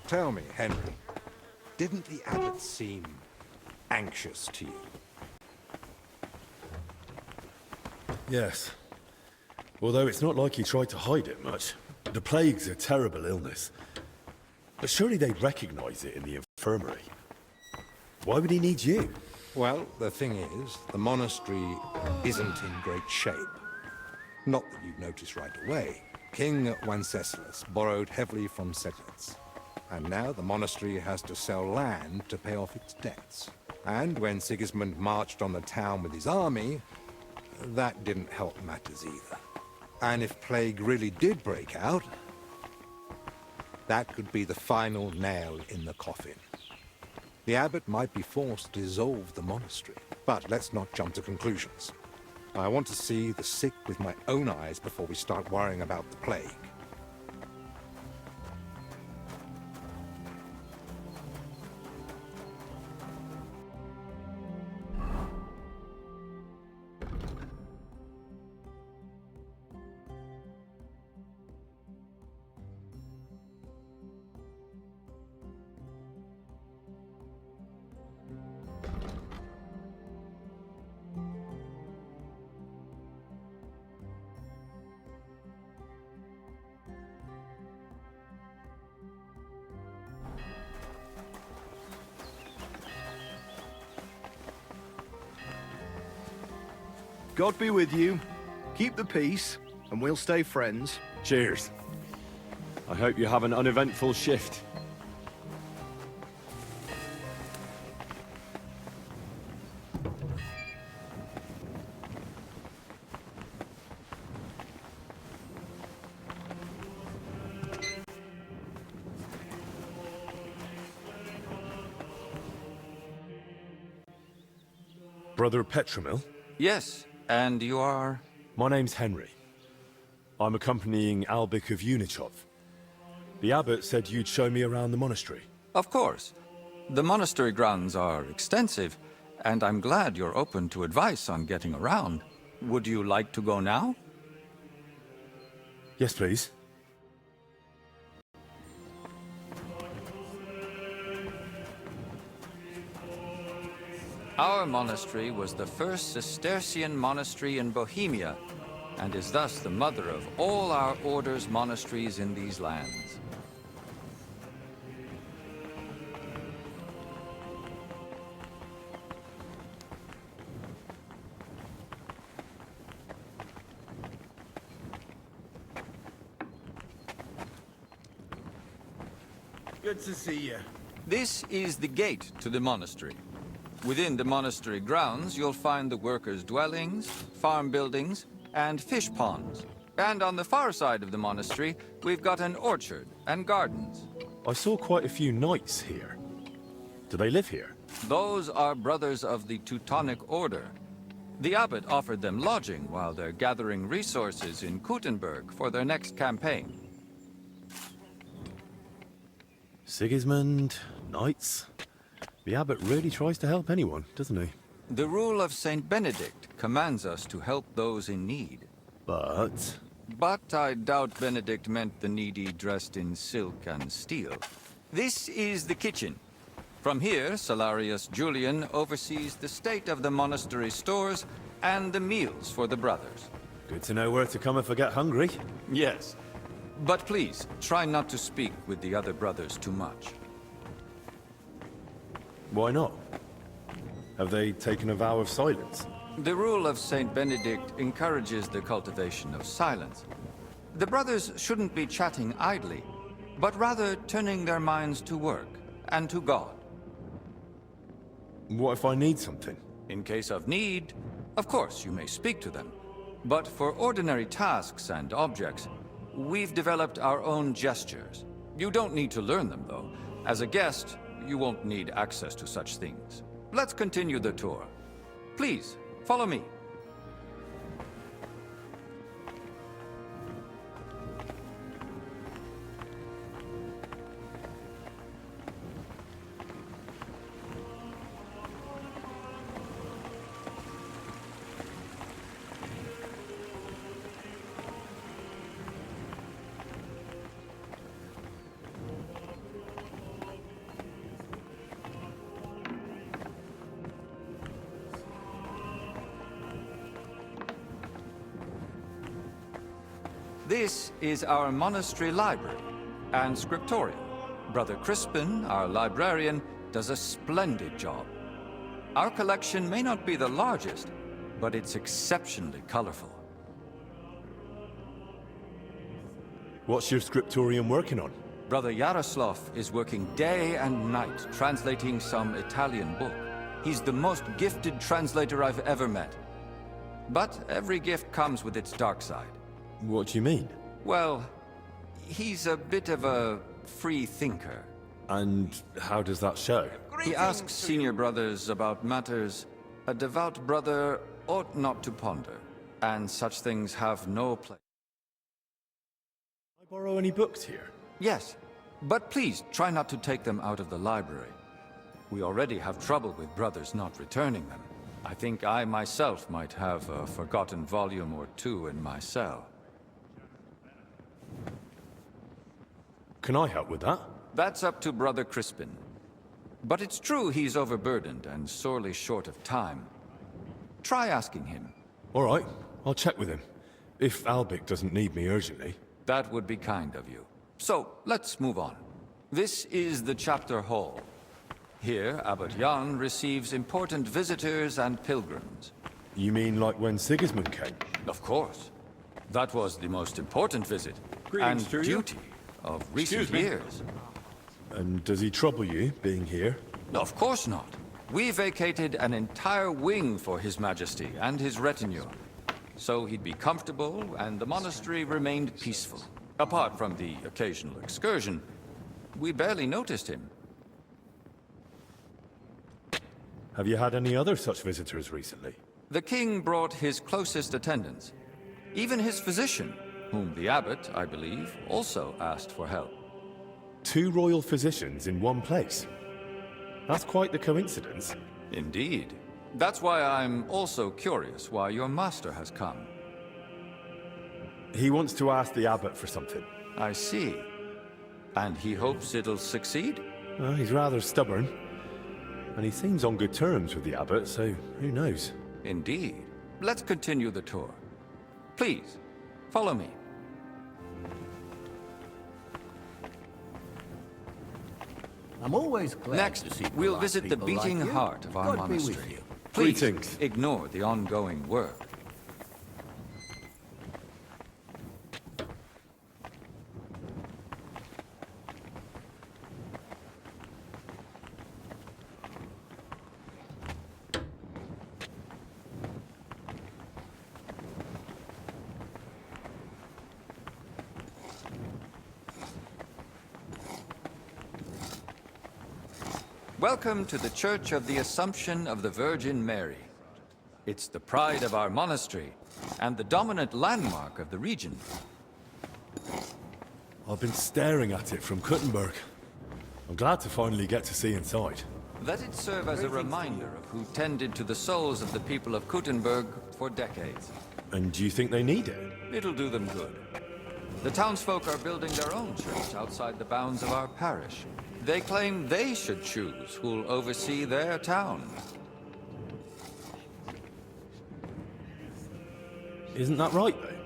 Tell me, Henry, didn't the abbot seem anxious to you? Yes. Although it's not like he tried to hide it much. The plague's a terrible illness. But surely they'd recognize it in the infirmary. Why would he need you? Well, the thing is, the monastery isn't in great shape. Not that you'd notice right away. King Wenceslas borrowed heavily from settlers. And now the monastery has to sell land to pay off its debts. And when Sigismund marched on the town with his army, that didn't help matters either. And if plague really did break out, that could be the final nail in the coffin. The abbot might be forced to dissolve the monastery. But let's not jump to conclusions. I want to see the sick with my own eyes before we start worrying about the plague. God be with you. Keep the peace, and we'll stay friends. Cheers. I hope you have an uneventful shift. Brother Petramil? Yes, and you are? My name's Henry. I'm accompanying Albik of Unichov. The abbot said you'd show me around the monastery. Of course. The monastery grounds are extensive, and I'm glad you're open to advice on getting around. Would you like to go now? Yes, please. Our monastery was the first Cistercian monastery in Bohemia, and is thus the mother of all our order's monasteries in these lands. Good to see you. This is the gate to the monastery. Within the monastery grounds, you'll find the workers' dwellings, farm buildings, and fish ponds. And on the far side of the monastery, we've got an orchard and gardens. I saw quite a few knights here. Do they live here? Those are brothers of the Teutonic Order. The abbot offered them lodging while they're gathering resources in Kuttenberg for their next campaign. Sigismund, knights. The abbot really tries to help anyone, doesn't he? The rule of Saint Benedict commands us to help those in need. But But I doubt Benedict meant the needy dressed in silk and steel. This is the kitchen. From here, Salarius Julian oversees the state of the monastery stores and the meals for the brothers. good to know where to come if I get hungry. Yes. But please, try not to speak with the other brothers too much. Why not? Have they taken a vow of silence? The rule of Saint Benedict encourages the cultivation of silence. The brothers shouldn't be chatting idly, but rather turning their minds to work and to God. What if I need something? In case of need, of course you may speak to them. But for ordinary tasks and objects, we've developed our own gestures. You don't need to learn them, though. As a guest, you won't need access to such things. Let's continue the tour. Please, follow me. This is our monastery library and scriptorium. Brother Crispin, our librarian, does a splendid job. Our collection may not be the largest, but it's exceptionally colorful. What's your scriptorium working on? Brother Yaroslav is working day and night translating some Italian book. He's the most gifted translator I've ever met. But every gift comes with its dark side. What do you mean? Well, he's a bit of a free thinker. And how does that show? He asks senior brothers about matters a devout brother ought not to ponder, and such things have no place. Can I borrow any books here? Yes, but please try not to take them out of the library. We already have trouble with brothers not returning them. I think I myself might have a forgotten volume or two in my cell. Can I help with that? That's up to Brother Crispin. But it's true he's overburdened and sorely short of time. Try asking him. All right, I'll check with him. If Albic doesn't need me urgently. That would be kind of you. So, let's move on. This is the chapter hall. Here, Abbot Jan receives important visitors and pilgrims. You mean like when Sigismund came? Of course. That was the most important visit. Greetings and to you. duty of recent years. And does he trouble you, being here? Of course not. We vacated an entire wing for His Majesty and his retinue. So he'd be comfortable, and the monastery remained peaceful. Apart from the occasional excursion, we barely noticed him. Have you had any other such visitors recently? The king brought his closest attendants. Even his physician, whom the abbot, I believe, also asked for help. 2 royal physicians in one place. That's quite the coincidence. Indeed. That's why I'm also curious why your master has come. He wants to ask the abbot for something. I see. And he hopes it'll succeed? Well, he's rather stubborn. And he seems on good terms with the abbot, so who knows? Indeed. Let's continue the tour. Please, follow me. I'm always glad Next, to see we'll polite visit the people like beating you. heart of our God be with monastery. you. Please, Greetings. ignore the ongoing work. Welcome to the Church of the Assumption of the Virgin Mary. It's the pride of our monastery and the dominant landmark of the region. I've been staring at it from Kuttenberg. I'm glad to finally get to see inside. Let it serve as a reminder of who tended to the souls of the people of Kuttenberg for decades. And do you think they need it? It'll do them good. The townsfolk are building their own church outside the bounds of our parish. They claim they should choose who'll oversee their town. Isn't that right, though?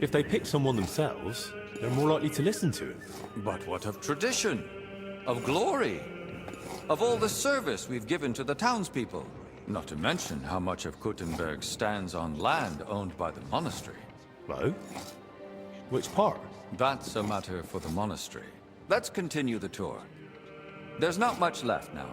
If they pick someone themselves, they're more likely to listen to it. But what of tradition? Of glory? Of all the service we've given to the townspeople? Not to mention how much of Kuttenberg stands on land owned by the monastery. Well, which part? That's a matter for the monastery. Let's continue the tour. There's not much left now.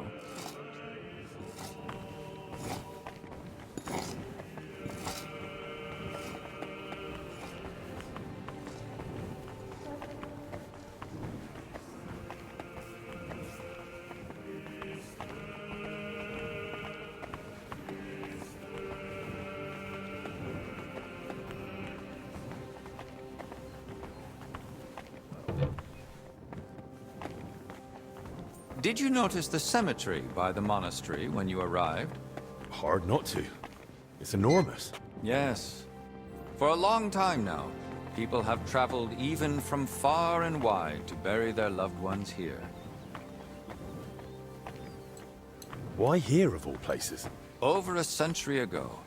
Did you notice the cemetery by the monastery when you arrived? Hard not to. It's enormous. Yes. For a long time now, people have traveled even from far and wide to bury their loved ones here. Why here, of all places? Over a century ago,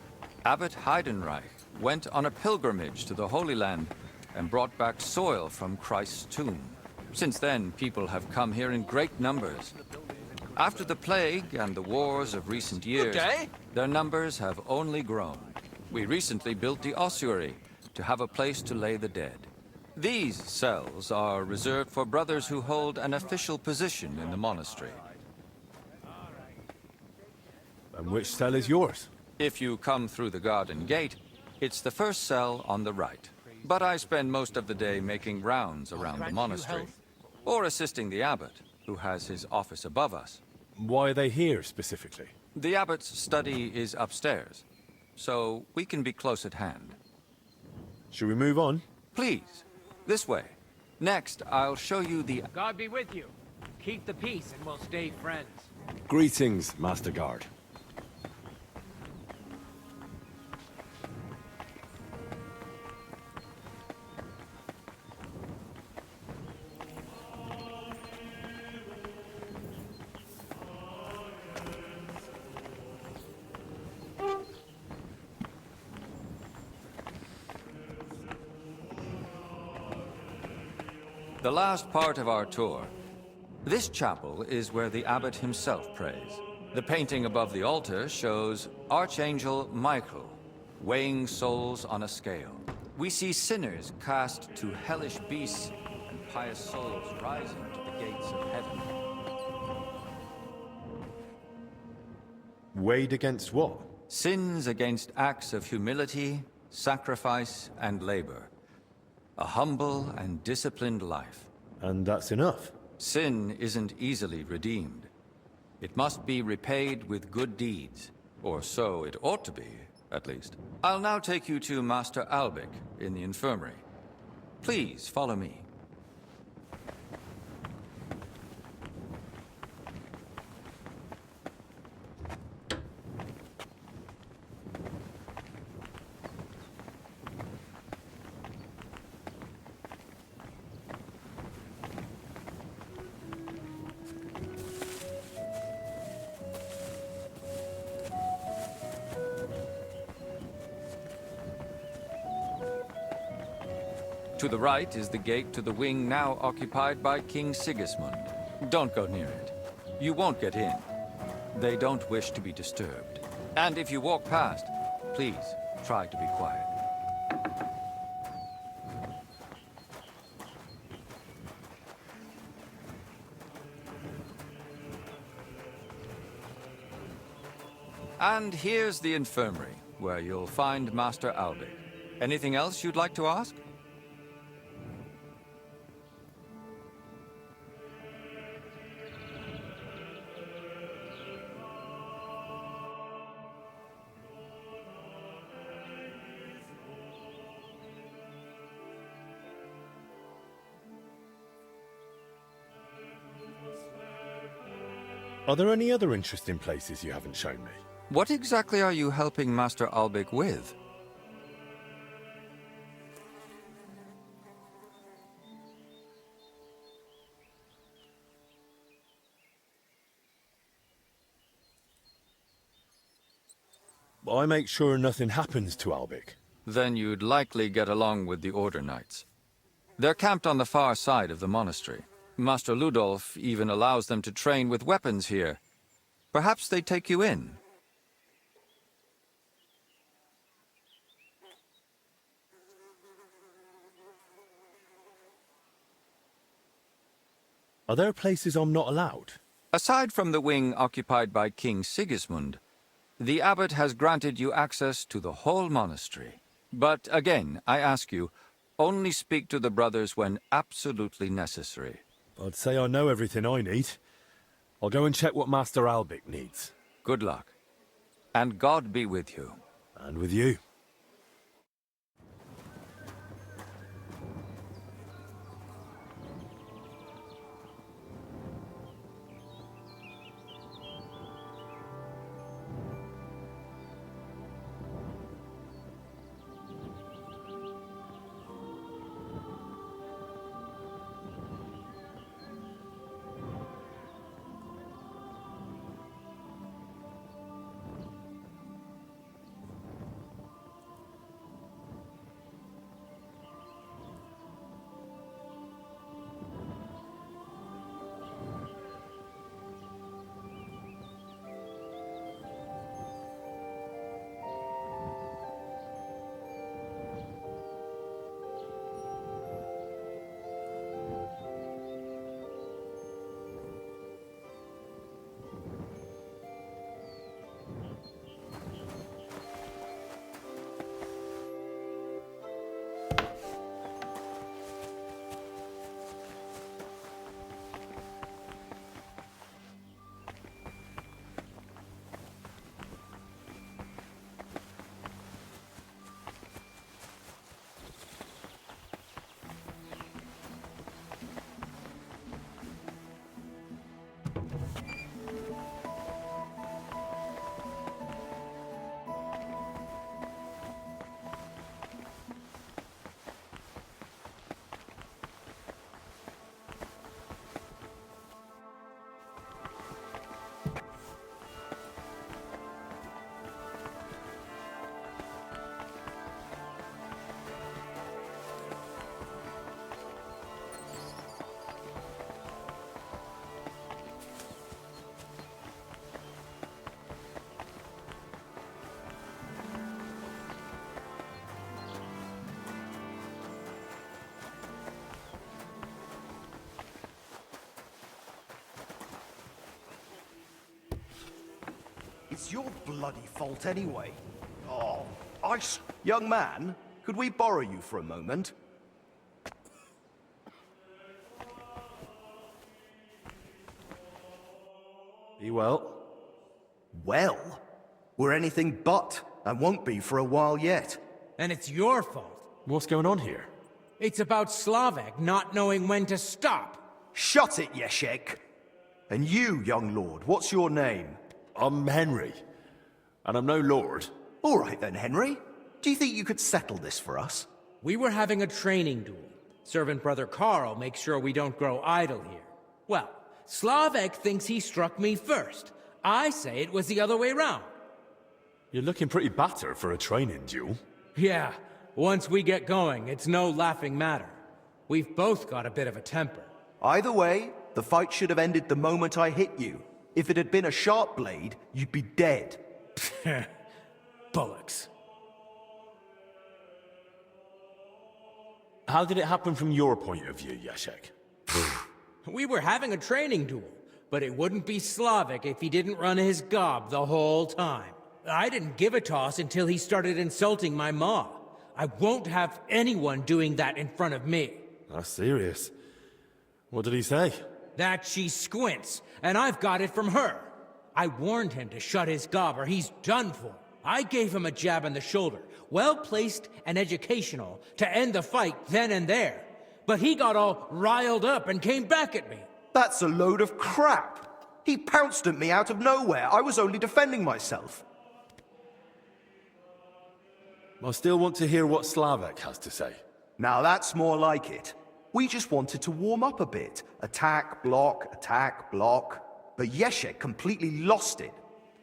Abbot Heidenreich went on a pilgrimage to the Holy Land and brought back soil from Christ's tomb. Since then, people have come here in great numbers. After the plague and the wars of recent years, their numbers have only grown. We recently built the ossuary to have a place to lay the dead. These cells are reserved for brothers who hold an official position in the monastery. And which cell is yours? If you come through the garden gate, it's the first cell on the right. But I spend most of the day making rounds around the monastery, or assisting the abbot, who has his office above us. Why are they here specifically? The abbot's study is upstairs, so we can be close at hand. Should we move on? Please, this way. Next, I'll show you the... God be with you. Keep the peace and we'll stay friends. Greetings, Master Guard. The last part of our tour. This chapel is where the abbot himself prays. The painting above the altar shows Archangel Michael weighing souls on a scale. We see sinners cast to hellish beasts and pious souls rising to the gates of heaven. Weighed against what? Sins against acts of humility, sacrifice, and labor. A humble and disciplined life. And that's enough. Sin isn't easily redeemed. It must be repaid with good deeds, or so it ought to be, at least. I'll now take you to Master Albic in the infirmary. Please follow me. To the right is the gate to the wing now occupied by King Sigismund. Don't go near it. You won't get in. They don't wish to be disturbed. And if you walk past, please try to be quiet. And here's the infirmary, where you'll find Master Albic. Anything else you'd like to ask? Are there any other interesting places you haven't shown me? What exactly are you helping Master Albic with? I make sure nothing happens to Albic. Then you'd likely get along with the Order Knights. They're camped on the far side of the monastery. Master Ludolf even allows them to train with weapons here. Perhaps they'd take you in. Are there places I'm not allowed? Aside from the wing occupied by King Sigismund, the abbot has granted you access to the whole monastery. But again, I ask you, only speak to the brothers when absolutely necessary. I'd say I know everything I need. I'll go and check what Master Albic needs. Good luck. And God be with you. And with you. It's your bloody fault anyway. Oh, Young man, could we borrow you for a moment? Be well. Well, we're anything but, and won't be for a while yet. And it's your fault. What's going on here? It's about Slavek not knowing when to stop. Shut it, Yeshek. And you, young lord, what's your name? I'm Henry, and I'm no lord. All right then, Henry. Do you think you could settle this for us? We were having a training duel. Servant Brother Carl makes sure we don't grow idle here. Well, Slavek thinks he struck me first. I say it was the other way round. You're looking pretty battered for a training duel. Yeah, once we get going, it's no laughing matter. We've both got a bit of a temper. Either way, the fight should have ended the moment I hit you. If it had been a sharp blade, you'd be dead. Bullocks. How did it happen from your point of view, Yashek? We were having a training duel, but it wouldn't be Slavek if he didn't run his gob the whole time. I didn't give a toss until he started insulting my ma. I won't have anyone doing that in front of me. That's serious. What did he say? That she squints, and I've got it from her. I warned him to shut his gob or he's done for. I gave him a jab in the shoulder, well-placed and educational, to end the fight then and there. But he got all riled up and came back at me. That's a load of crap. He pounced at me out of nowhere. I was only defending myself. I still want to hear what Slavek has to say. Now that's more like it. We just wanted to warm up a bit. Attack, block, But Yeshek completely lost it.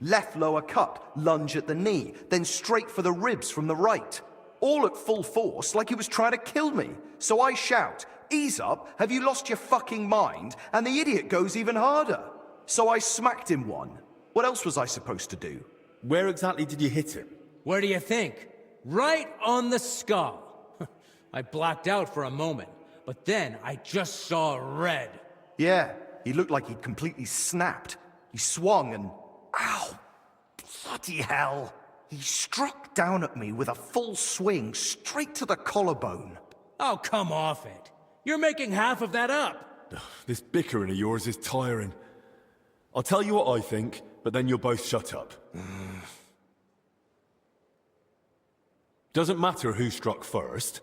Left lower cut, lunge at the knee, then straight for the ribs from the right. All at full force, like he was trying to kill me. So I shout, "Ease up, have you lost your fucking mind?" And the idiot goes even harder. So I smacked him one. What else was I supposed to do? Where exactly did you hit him? Where do you think? Right on the skull. I blacked out for a moment, but then I just saw red. Yeah, he looked like he'd completely snapped. He swung and... Ow! Bloody hell! He struck down at me with a full swing straight to the collarbone. Oh, come off it. You're making half of that up. This bickering of yours is tiring. I'll tell you what I think, but then you'll both shut up. Doesn't matter who struck first.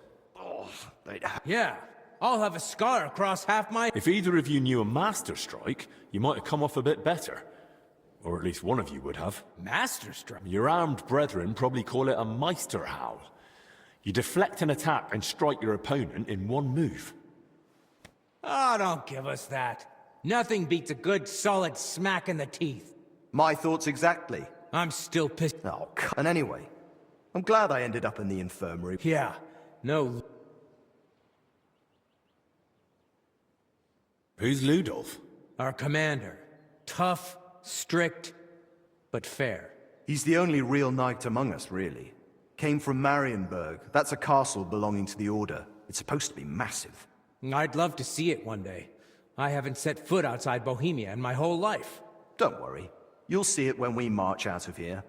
Yeah, I'll have a scar across half my... If either of you knew a master strike, you might have come off a bit better. Or at least one of you would have. Master strike? Your armed brethren probably call it a Meisterhowl. You deflect an attack and strike your opponent in one move. Oh, don't give us that. Nothing beats a good, solid smack in the teeth. My thoughts exactly. I'm still pissed. Oh, and anyway, I'm glad I ended up in the infirmary. Yeah, no... Who's Ludolf? Our commander. Tough, strict, but fair. He's the only real knight among us, really. Came from Marienburg. That's a castle belonging to the Order. It's supposed to be massive. I'd love to see it one day. I haven't set foot outside Bohemia in my whole life. Don't worry. You'll see it when we march out of here.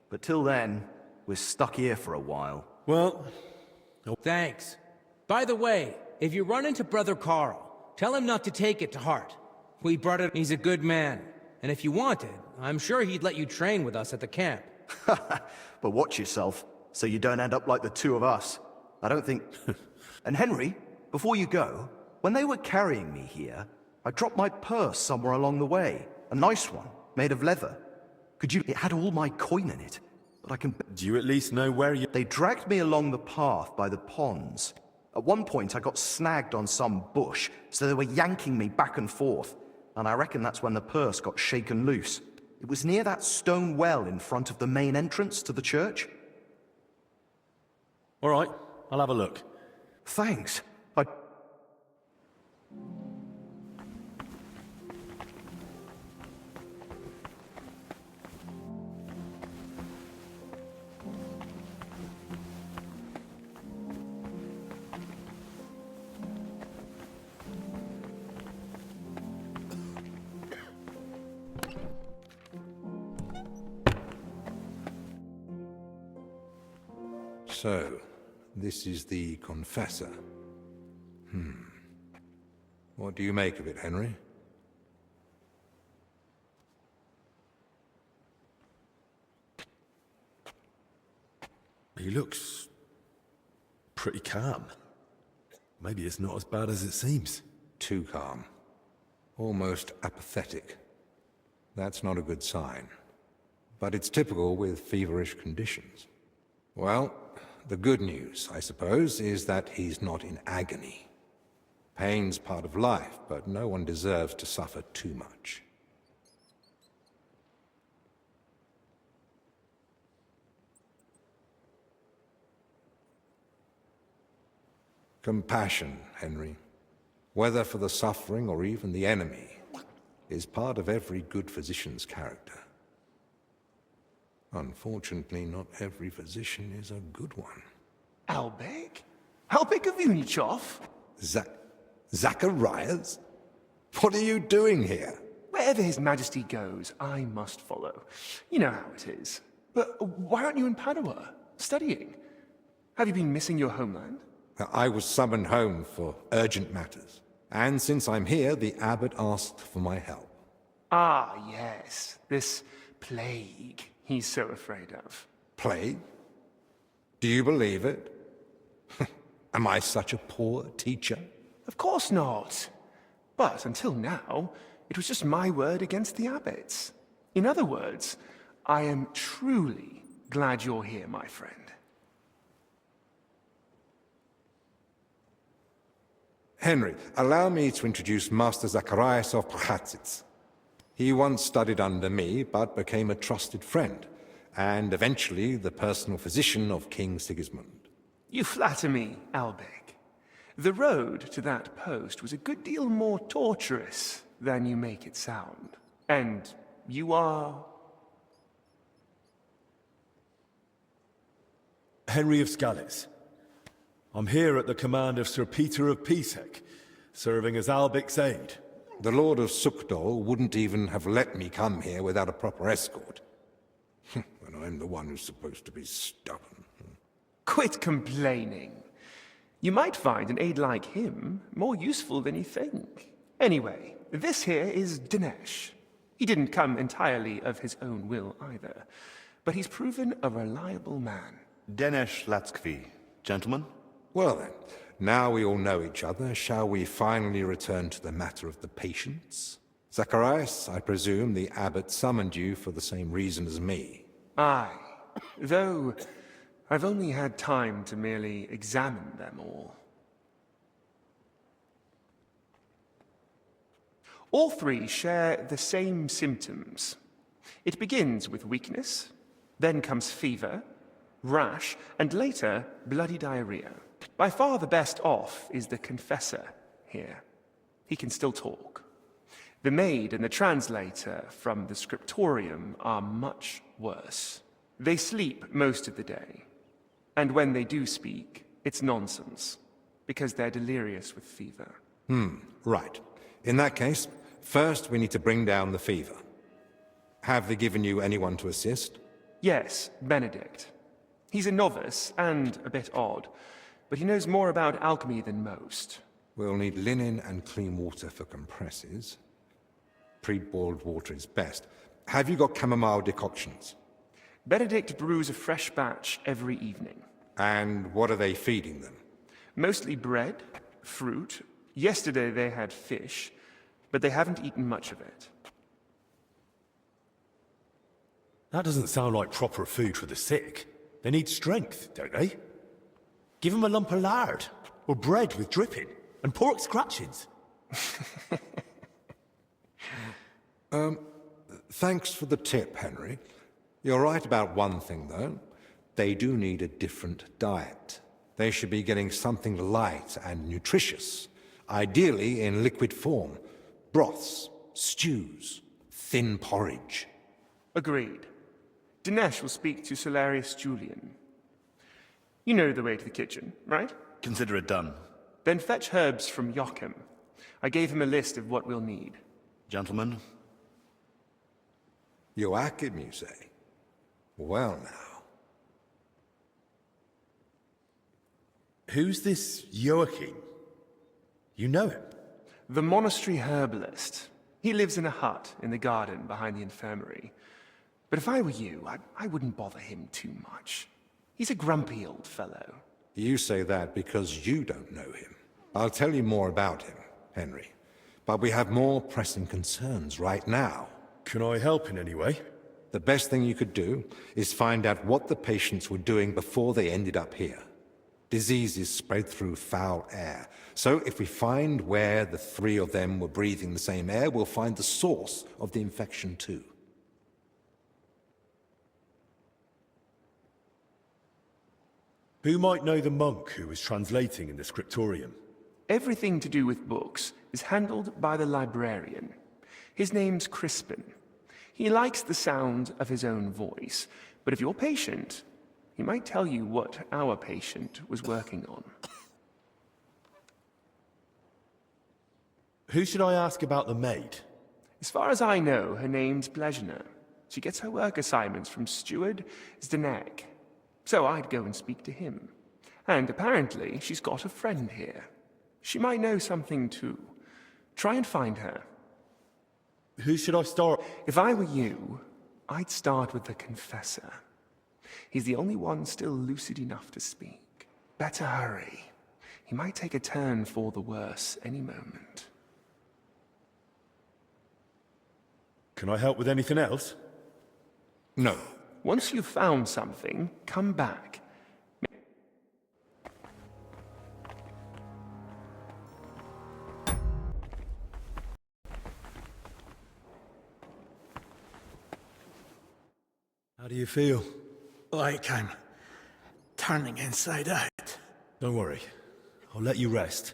But till then, we're stuck here for a while. Well... Thanks. By the way, if you run into Brother Carl, tell him not to take it to heart. We brought it. He's a good man. And if you wanted, I'm sure he'd let you train with us at the camp. But watch yourself, so you don't end up like the two of us. I don't think... And Henry, before you go, when they were carrying me here, I dropped my purse somewhere along the way. A nice one, made of leather. It had all my coin in it, but I can... Do you at least know where you... They dragged me along the path by the ponds. At one point, I got snagged on some bush, so they were yanking me back and forth. And I reckon that's when the purse got shaken loose. It was near that stone well in front of the main entrance to the church. All right, I'll have a look. Thanks. So, this is the confessor. What do you make of it, Henry? He looks pretty calm. Maybe it's not as bad as it seems. Too calm. Almost apathetic. That's not a good sign. But it's typical with feverish conditions. Well, the good news, I suppose, is that he's not in agony. Pain's part of life, but no one deserves to suffer too much. Compassion, Henry, whether for the suffering or even the enemy, is part of every good physician's character. Unfortunately, not every physician is a good one. Albek? Albek of Unichov? Zacharias? What are you doing here? Wherever His Majesty goes, I must follow. You know how it is. But why aren't you in Padua, studying? Have you been missing your homeland? I was summoned home for urgent matters. And since I'm here, the abbot asked for my help. Ah, yes. This plague he's so afraid of. Plague? Do you believe it? Am I such a poor teacher? Of course not. But until now, it was just my word against the abbot's. In other words, I am truly glad you're here, my friend. Henry, allow me to introduce Master Zacharias of Prchatsitz. He once studied under me, but became a trusted friend, and eventually the personal physician of King Sigismund. You flatter me, Albek. The road to that post was a good deal more torturous than you make it sound. And you are... Henry of Skalitz. I'm here at the command of Sir Peter of Pisek, serving as Albic's aide. The Lord of Sukdol wouldn't even have let me come here without a proper escort. And I'm the one who's supposed to be stubborn. Quit complaining. You might find an aide like him more useful than you think. Anyway, this here is Dinesh. He didn't come entirely of his own will either, but he's proven a reliable man. Dinesh Latskvi, gentlemen. Well then, now we all know each other, shall we finally return to the matter of the patients? Zacharias, I presume the abbot summoned you for the same reason as me. Aye, though I've only had time to merely examine them all. All three share the same symptoms. It begins with weakness, then comes fever, rash, and later bloody diarrhea. By far the best off is the confessor here. He can still talk. The maid and the translator from the scriptorium are much worse. They sleep most of the day, and when they do speak, it's nonsense, because they're delirious with fever. Right. In that case, first we need to bring down the fever. Have they given you anyone to assist? Yes, Benedict. He's a novice and a bit odd, but he knows more about alchemy than most. We'll need linen and clean water for compresses. Pre-boiled water is best. Have you got chamomile decoctions? Benedict brews a fresh batch every evening. And what are they feeding them? Mostly bread, fruit. Yesterday they had fish, but they haven't eaten much of it. That doesn't sound like proper food for the sick. They need strength, don't they? Give them a lump of lard, or bread with dripping, and pork scratchings. Thanks for the tip, Henry. You're right about one thing, though. They do need a different diet. They should be getting something light and nutritious, ideally in liquid form. Broths, stews, thin porridge. Agreed. Dinesh will speak to Solarius Julian. You know the way to the kitchen, right? Consider it done. Then fetch herbs from Joachim. I gave him a list of what we'll need. Gentlemen, Joachim, you say? Well now. Who's this Joachim? You know him? The monastery herbalist. He lives in a hut in the garden behind the infirmary. But if I were you, I wouldn't bother him too much. He's a grumpy old fellow. You say that because you don't know him. I'll tell you more about him, Henry. But we have more pressing concerns right now. Can I help in any way? The best thing you could do is find out what the patients were doing before they ended up here. Diseases spread through foul air. So if we find where the three of them were breathing the same air, we'll find the source of the infection too. Who might know the monk who was translating in the scriptorium? Everything to do with books is handled by the librarian. His name's Crispin. He likes the sound of his own voice, but if you're patient, he might tell you what our patient was working on. Who should I ask about the maid? As far as I know, her name's Blezhna. She gets her work assignments from steward Zdeniek. So I'd go and speak to him. And apparently, she's got a friend here. She might know something too. Try and find her. Who should I start? If I were you, I'd start with the confessor. He's the only one still lucid enough to speak. Better hurry. He might take a turn for the worse any moment. Can I help with anything else? No. Once you've found something, come back. How do you feel? Like I'm turning inside out. Don't worry. I'll let you rest.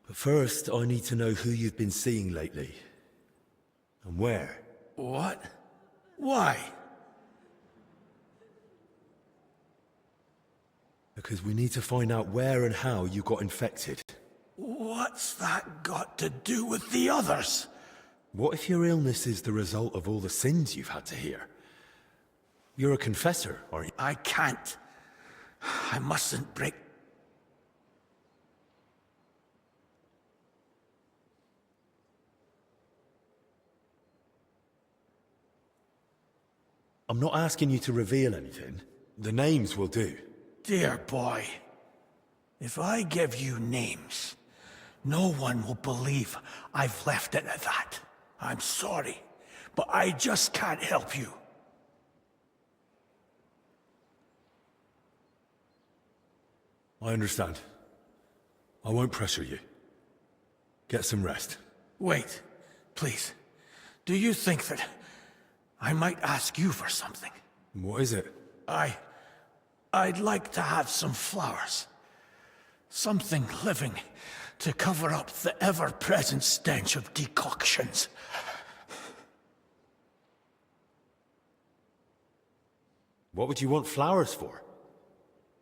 But first, I need to know who you've been seeing lately. And where. What? Why? Because we need to find out where and how you got infected. What's that got to do with the others? What if your illness is the result of all the sins you've had to hear? You're a confessor, aren't you? I can't. I mustn't break... I'm not asking you to reveal anything. The names will do. Dear boy, if I give you names, no one will believe I've left it at that. I'm sorry, but I just can't help you. I understand. I won't pressure you. Get some rest. Wait, please. Do you think that I might ask you for something? What is it? I'd like to have some flowers. Something living to cover up the ever-present stench of decoctions. What would you want flowers for?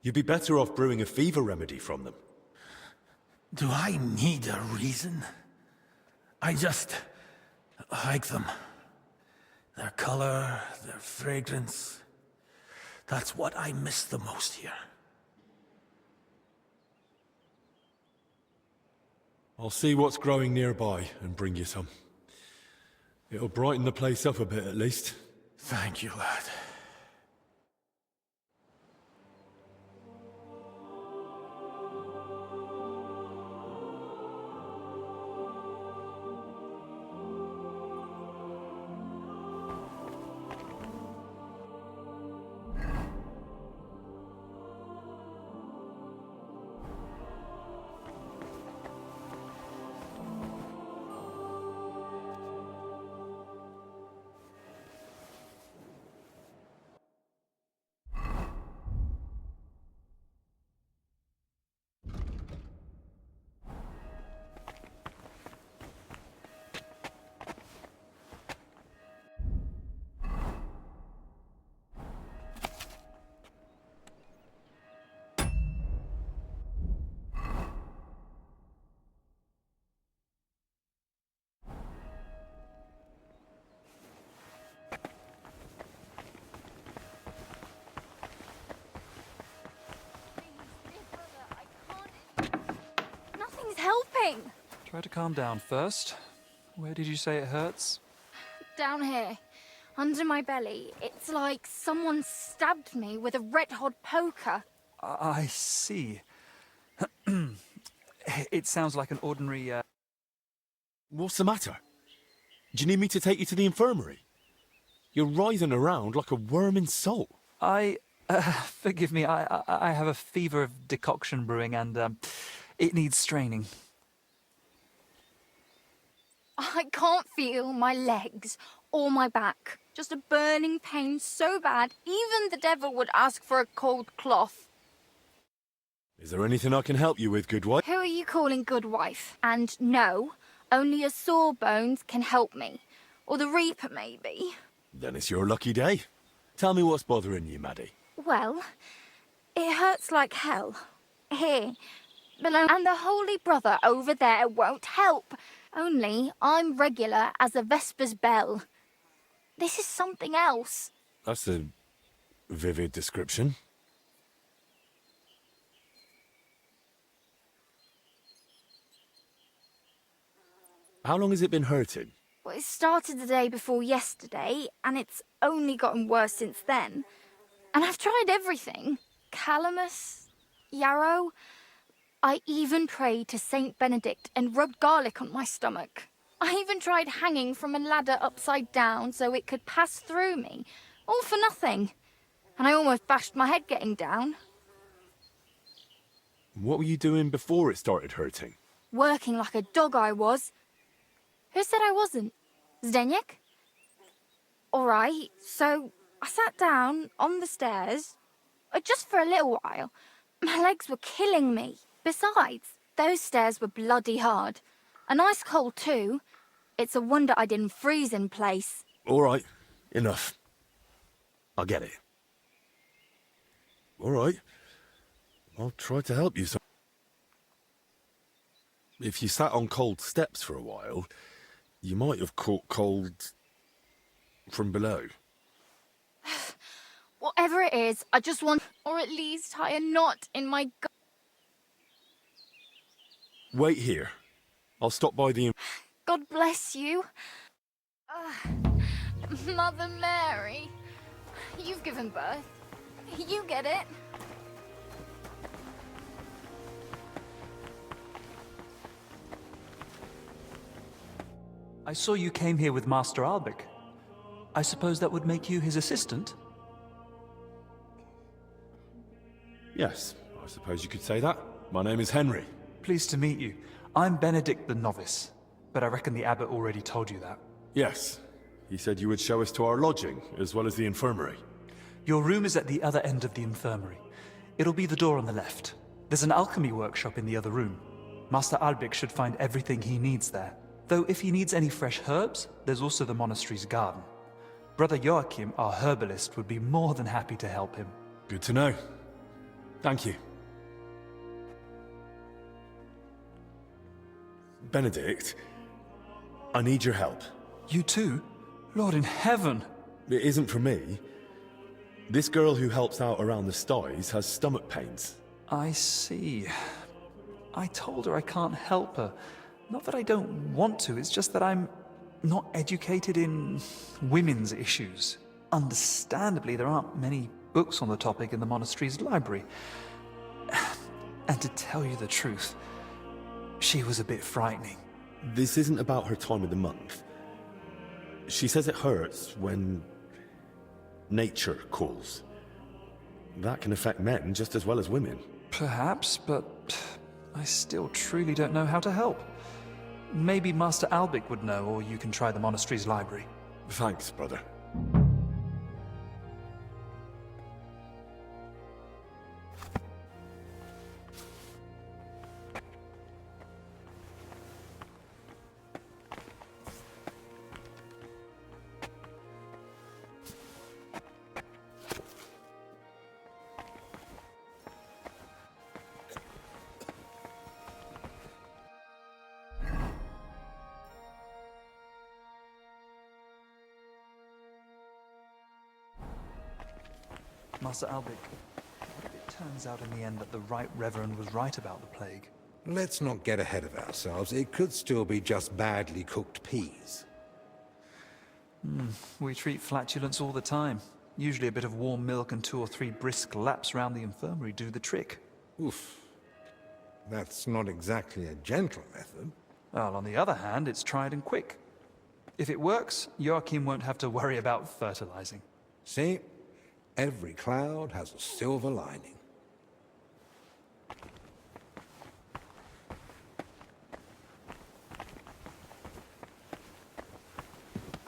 You'd be better off brewing a fever remedy from them. Do I need a reason? I just like them. Their color, their fragrance. That's what I miss the most here. I'll see what's growing nearby and bring you some. It'll brighten the place up a bit at least. Thank you, lad. doing? Try to calm down first. Where did you say it hurts? Down here, under my belly. It's like someone stabbed me with a red-hot poker. I see. It sounds like an ordinary, What's the matter? Do you need me to take you to the infirmary? You're writhing around like a worm in salt. Forgive me, I have a fever of decoction brewing and, it needs straining. I can't feel my legs or my back. Just a burning pain so bad, even the devil would ask for a cold cloth. Is there anything I can help you with, good wife? Who are you calling good wife? And no, only a sore bones can help me. Or the Reaper, maybe. Then it's your lucky day. Tell me what's bothering you, Maddie. Well, it hurts like hell. Here, below, and the Holy Brother over there won't help. Only I'm regular as a Vesper's bell. This is something else. That's a vivid description. How long has it been hurting? Well, it started the day before yesterday, and it's only gotten worse since then. And I've tried everything. Calamus, yarrow. I even prayed to Saint Benedict and rubbed garlic on my stomach. I even tried hanging from a ladder upside down so it could pass through me. All for nothing. And I almost bashed my head getting down. What were you doing before it started hurting? Working like a dog I was. Who said I wasn't? Zdeniek? All right, so I sat down on the stairs, just for a little while. My legs were killing me. Besides, those stairs were bloody hard. And ice cold too. It's a wonder I didn't freeze in place. All right, enough. I get it. All right. I'll try to help you. If you sat on cold steps for a while, you might have caught cold from below. Whatever it is, I just want, or at least tie a knot in my gut. Wait here. I'll stop by the... God bless you. Mother Mary, you've given birth. You get it. I saw you came here with Master Albic. I suppose that would make you his assistant? Yes, I suppose you could say that. My name is Henry. Pleased to meet you. I'm Benedict the Novice, but I reckon the abbot already told you that. Yes. He said you would show us to our lodging, as well as the infirmary. Your room is at the other end of the infirmary. It'll be the door on the left. There's an alchemy workshop in the other room. Master Albic should find everything he needs there. Though if he needs any fresh herbs, there's also the monastery's garden. Brother Joachim, our herbalist, would be more than happy to help him. Good to know. Thank you. Benedict, I need your help. You too? Lord in heaven! It isn't for me. This girl who helps out around the sties has stomach pains. I see. I told her I can't help her. Not that I don't want to, it's just that I'm not educated in women's issues. Understandably, there aren't many books on the topic in the monastery's library. And to tell you the truth, she was a bit frightening. This isn't about her time of the month. She says it hurts when nature calls. That can affect men just as well as women. Perhaps, but I still truly don't know how to help. Maybe Master Albic would know, or you can try the monastery's library. Thanks, brother. Master Albic, what if it turns out in the end that the Right Reverend was right about the plague? Let's not get ahead of ourselves. It could still be just badly cooked peas. We treat flatulence all the time. Usually a bit of warm milk and 2 or 3 brisk laps round the infirmary do the trick. Oof. That's not exactly a gentle method. Well, on the other hand, it's tried and quick. If it works, Joachim won't have to worry about fertilizing. See? Every cloud has a silver lining.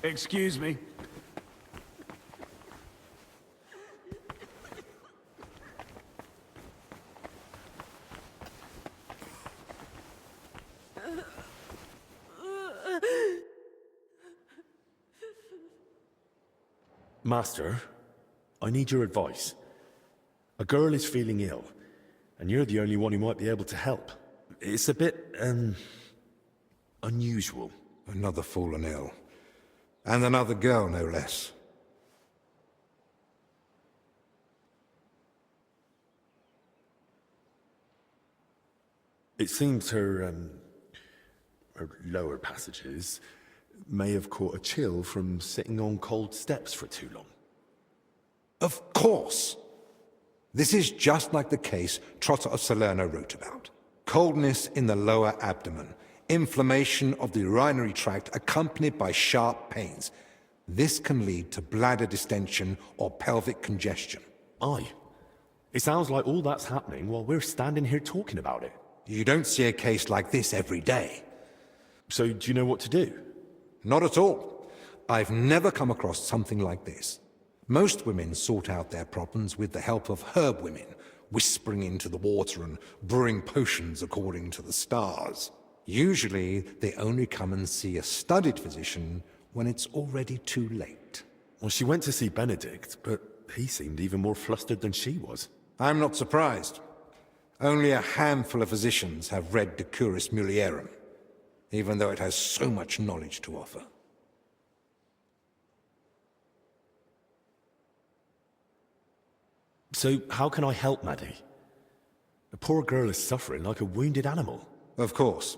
Excuse me. Master, I need your advice. A girl is feeling ill, and you're the only one who might be able to help. It's a bit, unusual. Another fallen ill. And another girl, no less. It seems her lower passages may have caught a chill from sitting on cold steps for too long. Of course! This is just like the case Trotter of Salerno wrote about. Coldness in the lower abdomen. Inflammation of the urinary tract accompanied by sharp pains. This can lead to bladder distension or pelvic congestion. Aye. It sounds like all that's happening while we're standing here talking about it. You don't see a case like this every day. So do you know what to do? Not at all. I've never come across something like this. Most women sort out their problems with the help of herb women, whispering into the water and brewing potions according to the stars. Usually, they only come and see a studied physician when it's already too late. Well, she went to see Benedict, but he seemed even more flustered than she was. I'm not surprised. Only a handful of physicians have read De Curis Mulierum, even though it has so much knowledge to offer. So how can I help Maddie? The poor girl is suffering like a wounded animal. Of course.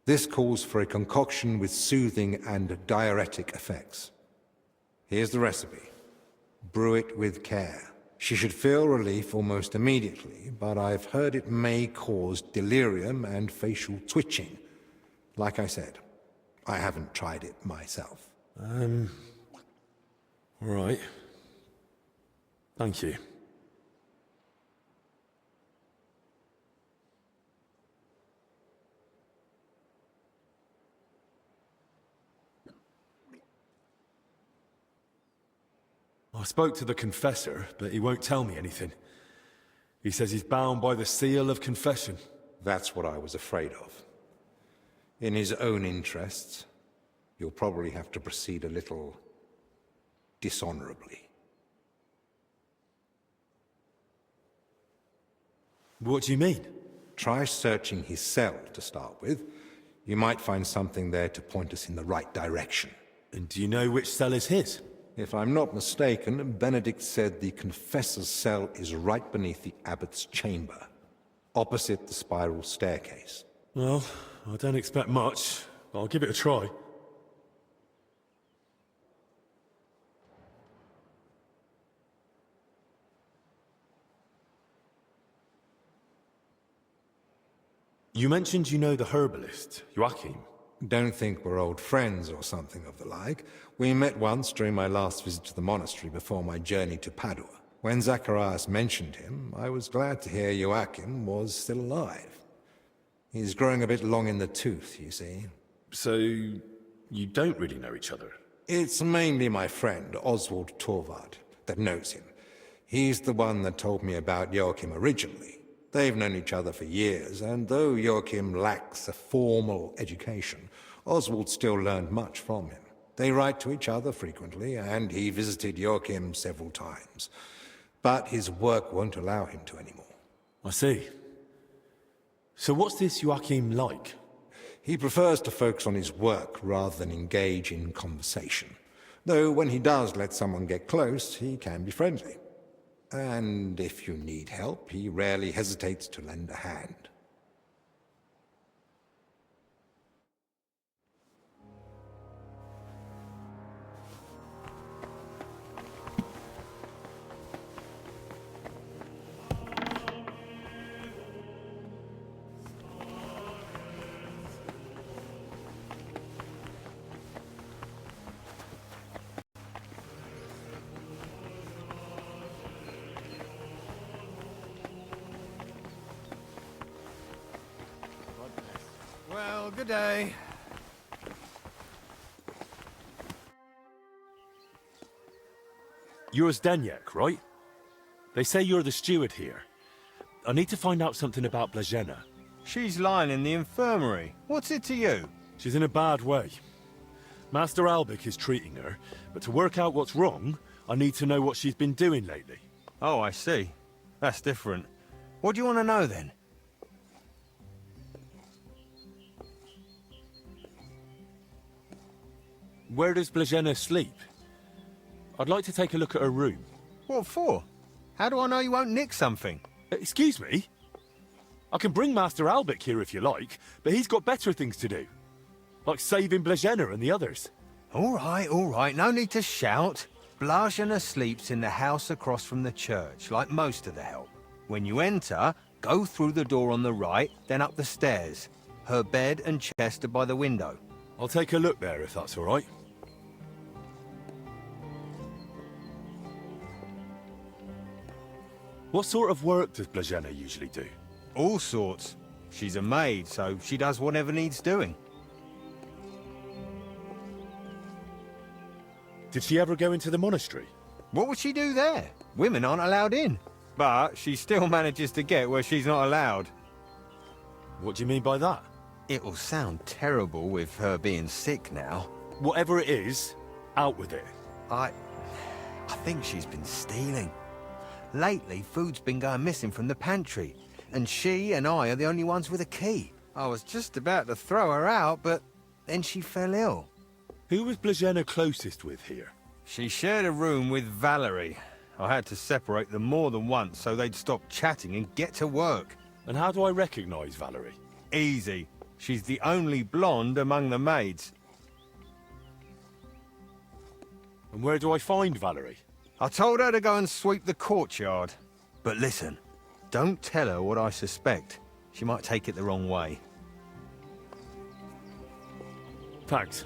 This calls for a concoction with soothing and diuretic effects. Here's the recipe. Brew it with care. She should feel relief almost immediately, but I've heard it may cause delirium and facial twitching. Like I said, I haven't tried it myself. All right. Thank you. I spoke to the confessor, but he won't tell me anything. He says he's bound by the seal of confession. That's what I was afraid of. In his own interests, you'll probably have to proceed a little dishonorably. What do you mean? Try searching his cell to start with. You might find something there to point us in the right direction. And do you know which cell is his? If I'm not mistaken, Benedict said the confessor's cell is right beneath the abbot's chamber, opposite the spiral staircase. Well, I don't expect much, but I'll give it a try. You mentioned you know the herbalist, Joachim. Don't think we're old friends or something of the like. We met once during my last visit to the monastery before my journey to Padua. When Zacharias mentioned him, I was glad to hear Joachim was still alive. He's growing a bit long in the tooth, you see. So, you don't really know each other? It's mainly my friend, Oswald Torvald, that knows him. He's the one that told me about Joachim originally. They've known each other for years, and though Joachim lacks a formal education, Oswald still learned much from him. They write to each other frequently, and he visited Joachim several times. But his work won't allow him to anymore. I see. So what's this Joachim like? He prefers to focus on his work rather than engage in conversation. Though when he does let someone get close, he can be friendly. And if you need help, he rarely hesitates to lend a hand. Oh, good day. You're Zdeniek, right? They say you're the steward here. I need to find out something about Blazena. She's lying in the infirmary. What's it to you? She's in a bad way. Master Albic is treating her, but to work out what's wrong, I need to know what she's been doing lately. Oh, I see. That's different. What do you want to know, then? Where does Blazena sleep? I'd like to take a look at her room. What for? How do I know you won't nick something? Excuse me? I can bring Master Albic here if you like, but he's got better things to do. Like saving Blazena and the others. All right. No need to shout. Blazena sleeps in the house across from the church, like most of the help. When you enter, go through the door on the right, then up the stairs. Her bed and chest are by the window. I'll take a look there if that's all right. What sort of work does Blazena usually do? All sorts. She's a maid, so she does whatever needs doing. Did she ever go into the monastery? What would she do there? Women aren't allowed in. But she still manages to get where she's not allowed. What do you mean by that? It'll sound terrible with her being sick now. Whatever it is, out with it. I think she's been stealing. Lately, food's been going missing from the pantry, and she and I are the only ones with a key. I was just about to throw her out, but then she fell ill. Who was Blazena closest with here? She shared a room with Valerie. I had to separate them more than once so they'd stop chatting and get to work. And how do I recognize Valerie? Easy. She's the only blonde among the maids. And where do I find Valerie? I told her to go and sweep the courtyard. But listen, don't tell her what I suspect. She might take it the wrong way. Thanks.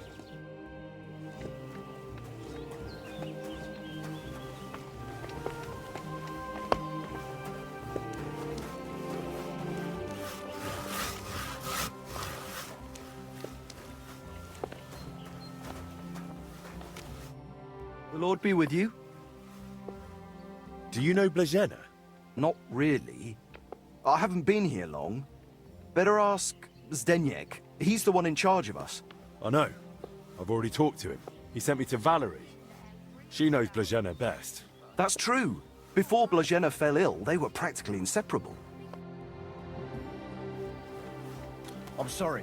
The Lord be with you. Do you know Blazena? Not really. I haven't been here long. Better ask Zdeniek. He's the one in charge of us. I know. I've already talked to him. He sent me to Valerie. She knows Blazena best. That's true. Before Blazena fell ill, they were practically inseparable. I'm sorry.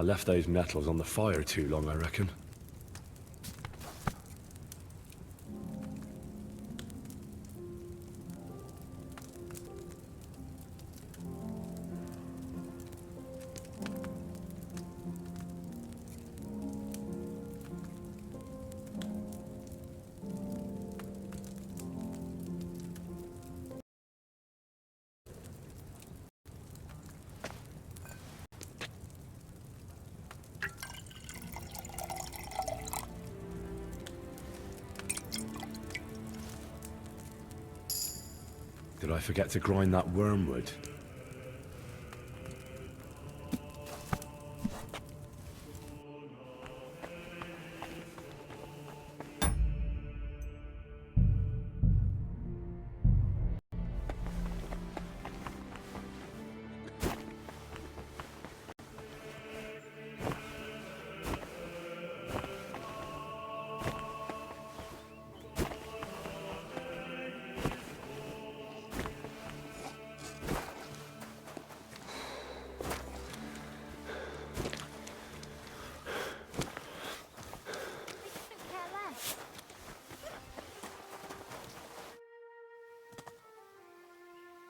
I left those nettles on the fire too long, I reckon. Did I forget to grind that wormwood?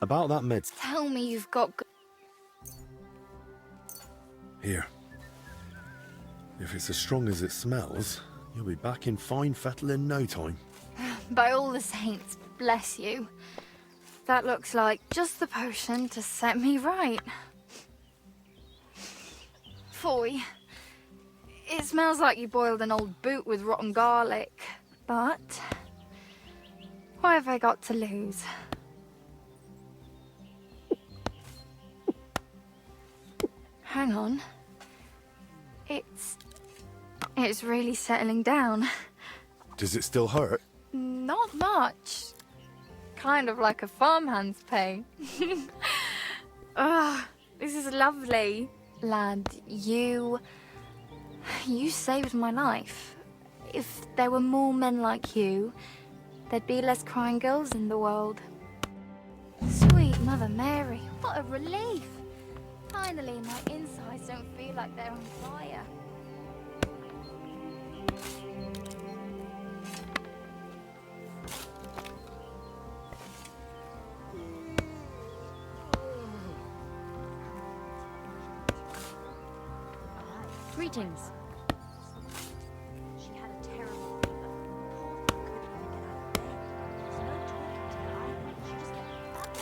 About that meds. Tell me you've got Here. If it's as strong as it smells, you'll be back in fine fettle in no time. By all the saints, bless you. That looks like just the potion to set me right. Foy. It smells like you boiled an old boot with rotten garlic. But what have I got to lose? Hang on. It's really settling down. Does it still hurt? Not much. Kind of like a farmhand's pay. Ah, this is lovely. Lad, you saved my life. If there were more men like you, there'd be less crying girls in the world. Sweet Mother Mary, what a relief. Finally, my insides don't feel like they're on fire. Greetings. She had a terrible fever. Poor thing couldn't even get out of bed. There's no talking to her either. She just kept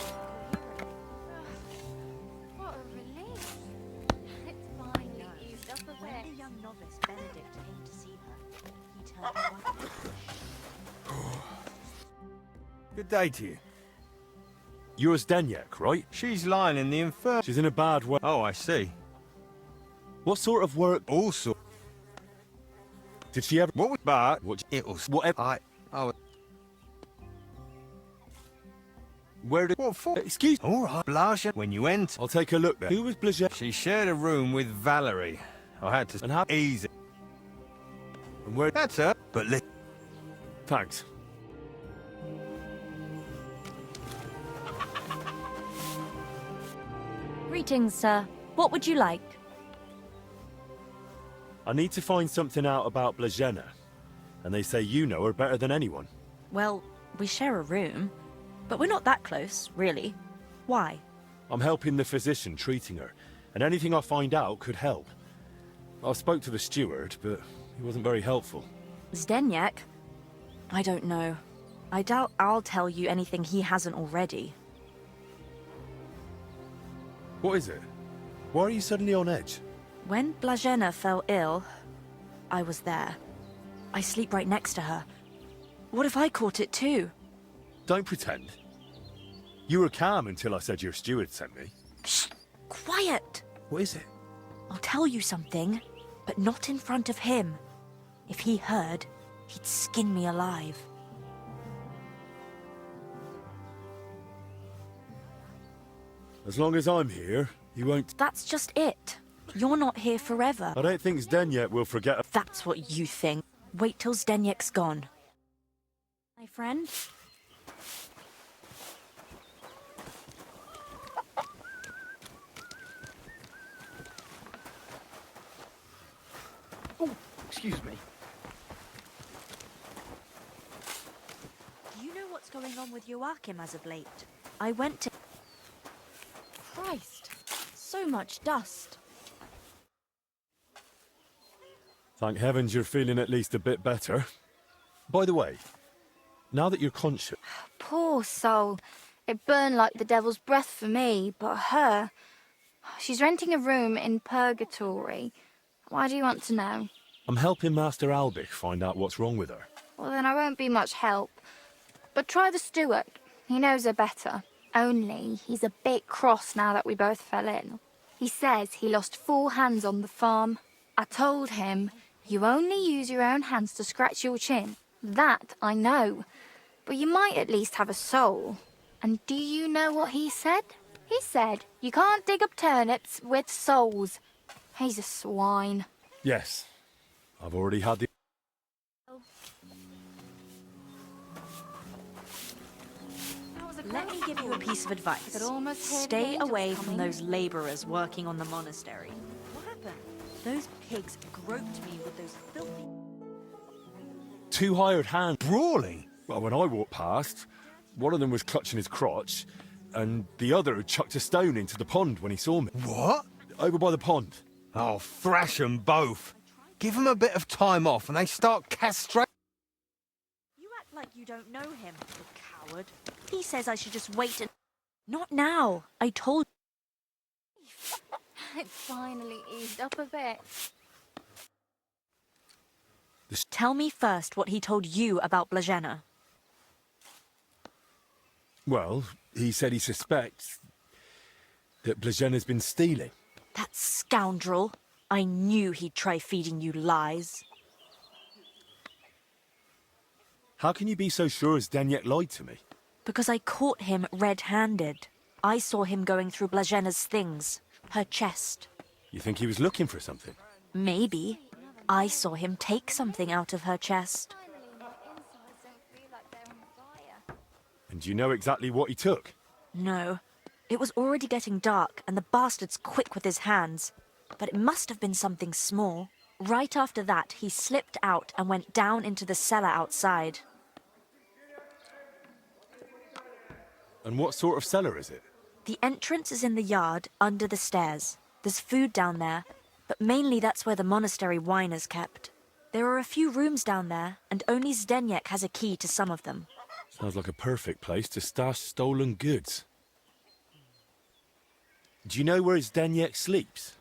What a relief. It's finally eased up a bit. When the young novice Benedict came to see her, he turned white. Good day to you. You're Zdeniek, right? She's lying in the infirmary. She's in a bad way. Oh, I see. What sort of work? All sorts. Did she ever? What was but? What? It was Whatever. Where did? What for? Excuse. All right, Blanche. When you enter, I'll take a look there. Who was Blaget? she shared a room with Valerie. I had to And how? easy. And where? That's her. But Thanks. Greetings, sir. What would you like? I need to find something out about Blagena. And they say you know her better than anyone. Well, we share a room, but we're not that close, really. Why? I'm helping the physician treating her, and anything I find out could help. I spoke to the steward, but he wasn't very helpful. Zdeniek? I don't know. I doubt I'll tell you anything he hasn't already. What is it? Why are you suddenly on edge? When Blagena fell ill, I was there. I sleep right next to her. What if I caught it too? Don't pretend. You were calm until I said your steward sent me. Shh! Quiet! What is it? I'll tell you something, but not in front of him. If he heard, he'd skin me alive. As long as I'm here, he won't... That's just it. You're not here forever. I don't think Zdeniek will forget... That's what you think. Wait till Zdeniek's gone. My friend? Excuse me. Do you know what's going on with Joachim as of late? I went to... Christ, so much dust. Thank heavens you're feeling at least a bit better. By the way, now that you're conscious... Poor soul. It burned like the devil's breath for me, but her... She's renting a room in purgatory. Why do you want to know? I'm helping Master Albic find out what's wrong with her. Well, then I won't be much help. But try the steward. He knows her better. Only he's a bit cross now that we both fell in. He says he lost 4 hands on the farm. I told him, you only use your own hands to scratch your chin. That I know. But you might at least have a soul. And do you know what he said? He said, you can't dig up turnips with souls. He's a swine. Yes. I've already had the... Let me give you a piece of advice. Stay away from those laborers working on the monastery. What happened? Those pigs groped me with those filthy... 2 hired hands. Brawling? Well, when I walked past, one of them was clutching his crotch, and the other had chucked a stone into the pond when he saw me. What? Over by the pond. Oh, thrash them both. Give them a bit of time off and they start castrating. You act like you don't know him, you coward. He says I should just wait and... Not now. I told... It finally eased up a bit. Tell me first what he told you about Blazena. Well, he said he suspects that Blazena's been stealing. That scoundrel. I knew he'd try feeding you lies. How can you be so sure Zdeniek lied to me? Because I caught him red-handed. I saw him going through Blazena's things. Her chest. You think he was looking for something? Maybe. I saw him take something out of her chest. And do you know exactly what he took? No. It was already getting dark, and the bastard's quick with his hands. But it must have been something small. Right after that, he slipped out and went down into the cellar outside. And what sort of cellar is it? The entrance is in the yard, under the stairs. There's food down there, but mainly that's where the monastery wine is kept. There are a few rooms down there, and only Zdeniek has a key to some of them. Sounds like a perfect place to stash stolen goods. Do you know where Zdeniek sleeps?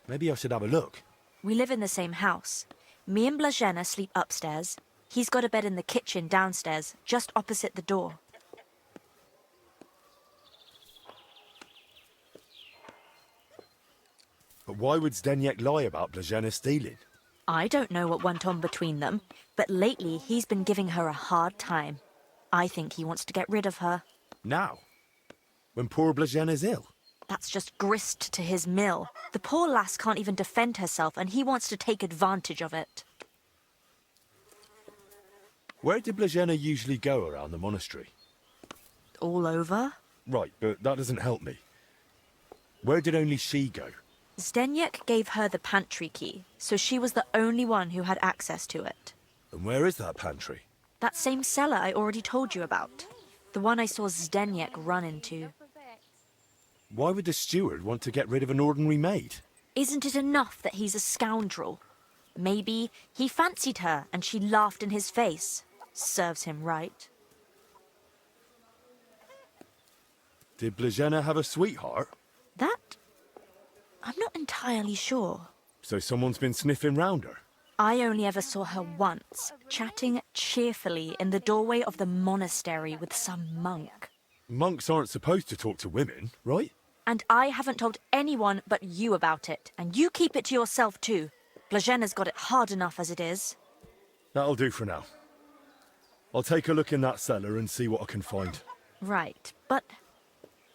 Maybe I should have a look. We live in the same house. Me and Blazena sleep upstairs. He's got a bed in the kitchen downstairs, just opposite the door. But why would Zdeniek lie about Blazena stealing? I don't know what went on between them, but lately he's been giving her a hard time. I think he wants to get rid of her. Now? When poor Blazena's ill? That's just grist to his mill. The poor lass can't even defend herself, and he wants to take advantage of it. Where did Blazena usually go around the monastery? All over? Right, but that doesn't help me. Where did only she go? Zdeniek gave her the pantry key, so she was the only one who had access to it. And where is that pantry? That same cellar I already told you about. The one I saw Zdeniek run into. Why would the steward want to get rid of an ordinary maid? Isn't it enough that he's a scoundrel? Maybe he fancied her and she laughed in his face. Serves him right. Did Blazena have a sweetheart? That? I'm not entirely sure. So someone's been sniffing round her? I only ever saw her once, chatting cheerfully in the doorway of the monastery with some monk. Monks aren't supposed to talk to women, right? And I haven't told anyone but you about it, and you keep it to yourself too. Blazena's got it hard enough as it is. That'll do for now. I'll take a look in that cellar and see what I can find. Right, but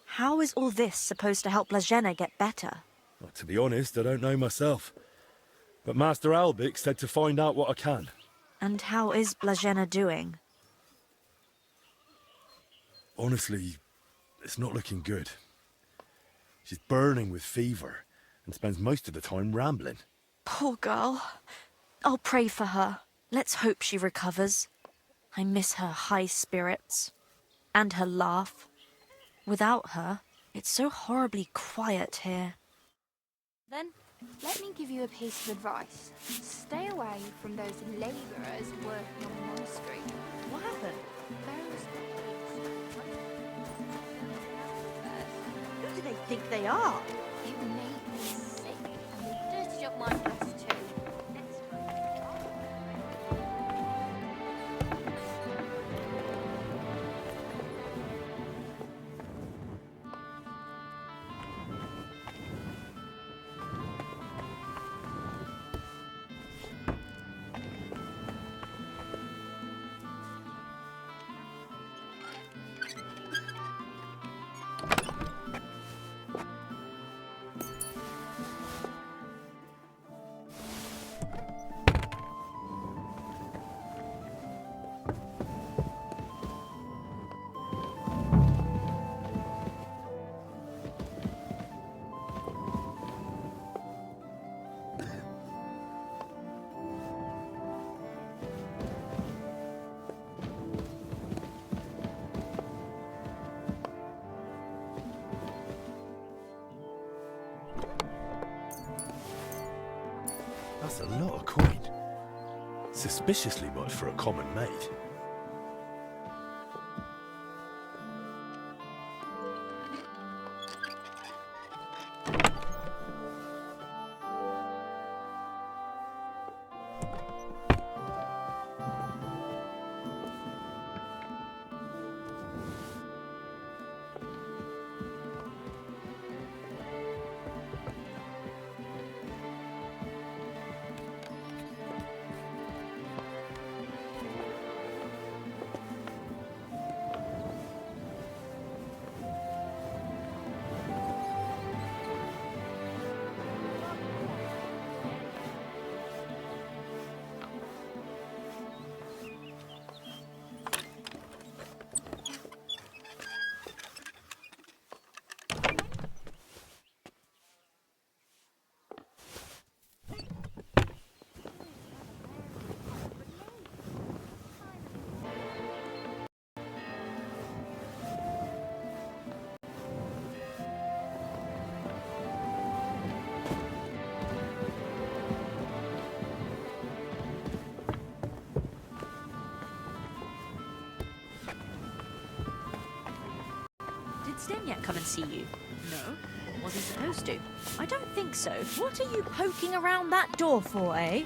how is all this supposed to help Blazena get better? Well, to be honest, I don't know myself. But Master Albic said to find out what I can. And how is Blazena doing? Honestly, it's not looking good. She's burning with fever and spends most of the time rambling. Poor girl. I'll pray for her. Let's hope she recovers. I miss her high spirits. And her laugh. Without her, it's so horribly quiet here. Then, let me give you a piece of advice. Stay away from those labourers working on the monastery. What happened? Who do they think they are? It made me sick. Dirty up my place too. That's a lot of coin. Suspiciously much for a common maid. Zdeniak come and see you? No. Was he supposed to? I don't think so. What are you poking around that door for, eh?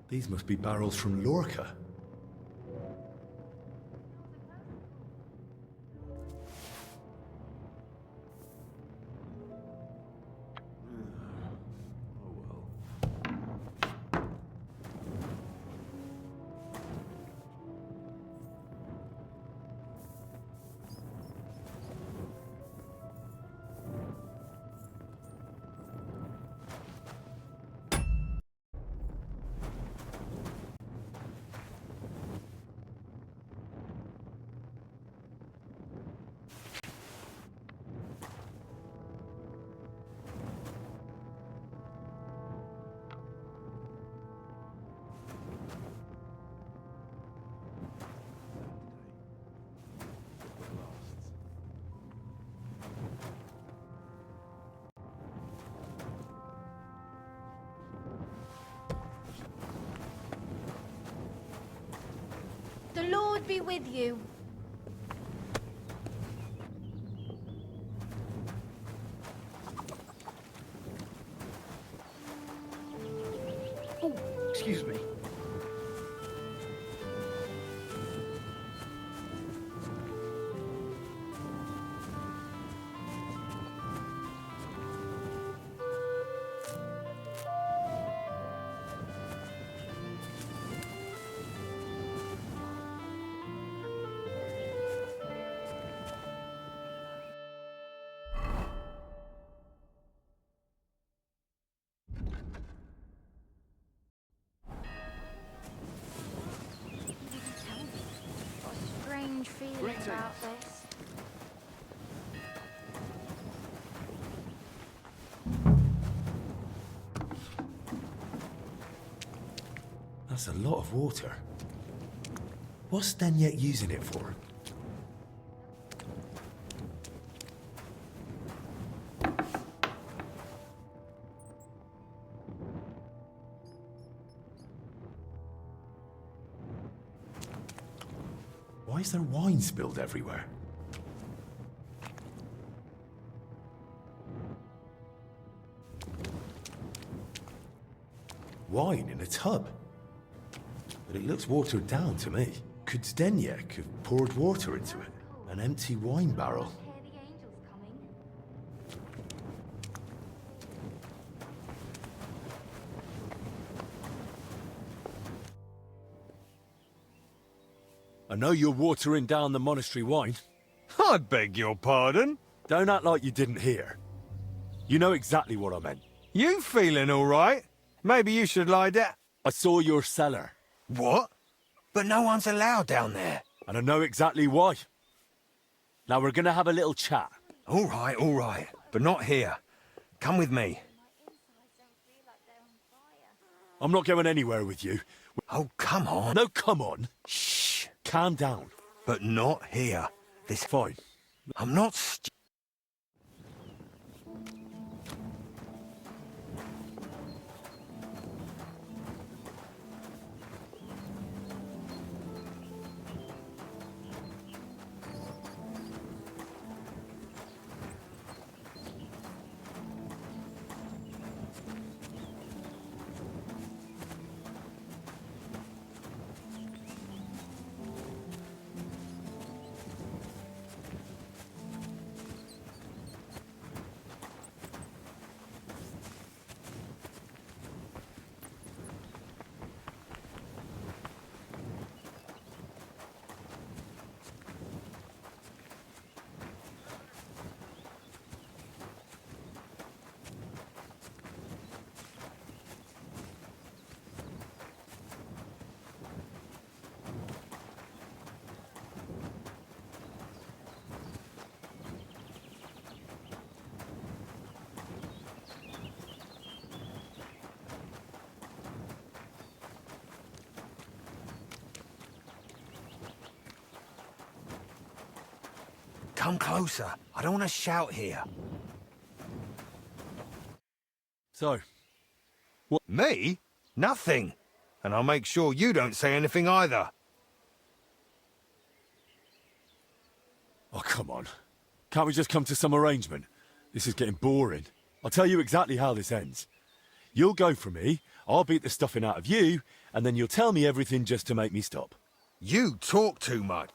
These must be barrels from Lorca. The Lord be with you. Excuse me. Strange feeling about this. That's a lot of water. What's Zdeniek using it for? Why is there wine spilled everywhere? Wine in a tub? But it looks watered down to me. Could Zdeniek have poured water into it? An empty wine barrel? I know you're watering down the monastery wine. I beg your pardon? Don't act like you didn't hear. You know exactly what I meant. You feeling all right? Maybe you should lie down. I saw your cellar. What? But no one's allowed down there. And I know exactly why. Now we're gonna have a little chat. All right. But not here. Come with me. I'm not going anywhere with you. Oh, come on. No, come on. Shh. Calm down. But not here. This... Fine. I'm not Come closer. I don't want to shout here. So, what? Me? Nothing. And I'll make sure you don't say anything either. oh, come on. Can't we just come to some arrangement? This is getting boring. I'll tell you exactly how this ends. You'll go for me, I'll beat the stuffing out of you, and then you'll tell me everything just to make me stop. You talk too much.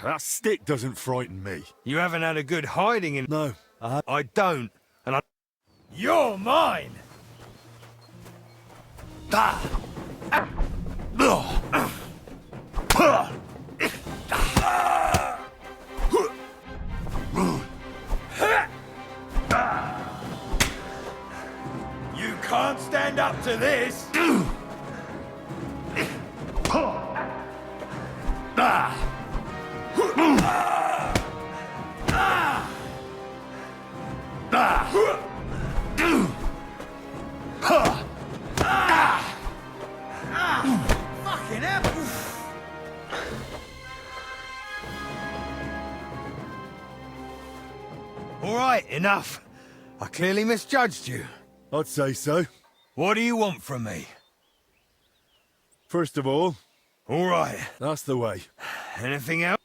That stick doesn't frighten me. You haven't had a good hiding in... No, I don't. And I... You're mine! You can't stand up to this! Fucking hell! All right, enough. I clearly misjudged you. I'd say so. What do you want from me? First of all... All right. That's the way. Anything else?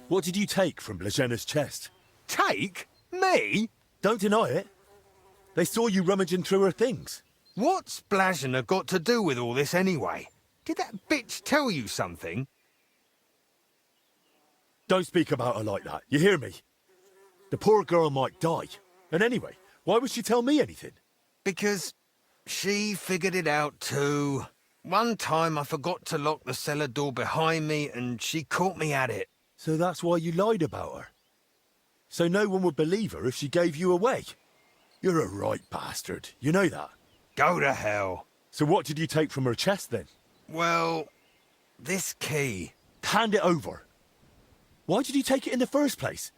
What did you take from Blažena's chest? Take? Me? Don't deny it. They saw you rummaging through her things. What's Blazhina got to do with all this anyway? Did that bitch tell you something? Don't speak about her like that, you hear me? The poor girl might die. And anyway, why would she tell me anything? Because she figured it out too. One time I forgot to lock the cellar door behind me and she caught me at it. So that's why you lied about her? So no one would believe her if she gave you away? You're a right bastard, you know that? Go to hell. So what did you take from her chest then? Well, this key. Hand it over. Why did you take it in the first place?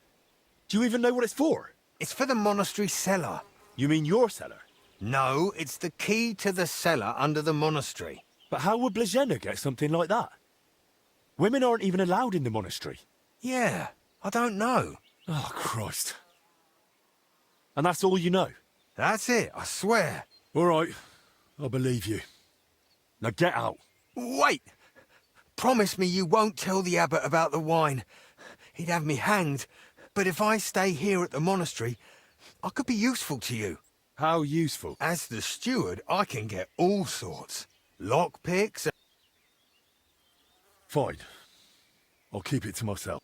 Do you even know what it's for? It's for the monastery cellar. You mean your cellar? No, it's the key to the cellar under the monastery. But how would Blazhina get something like that? Women aren't even allowed in the monastery. Yeah, I don't know. Oh, Christ. And that's all you know? That's it, I swear. All right, I believe you. Now get out. Wait! Promise me you won't tell the abbot about the wine. He'd have me hanged. But if I stay here at the monastery, I could be useful to you. How useful? As the steward, I can get all sorts. Lockpicks. Fine. I'll keep it to myself.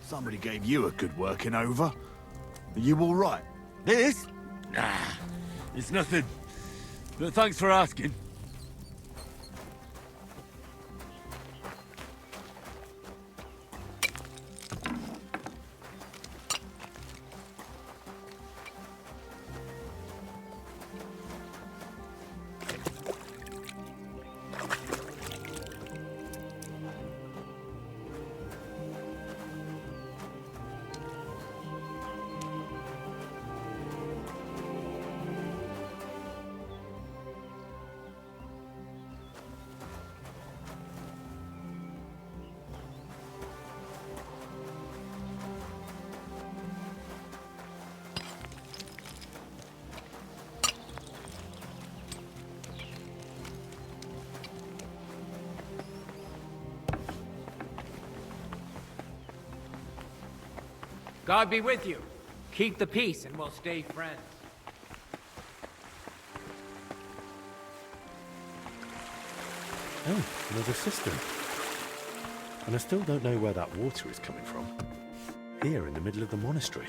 Somebody gave you a good working over. Are you all right? This? Nah, it's nothing. But thanks for asking. God be with you. Keep the peace and we'll stay friends. Oh, another cistern. And I still don't know where that water is coming from. Here in the middle of the monastery.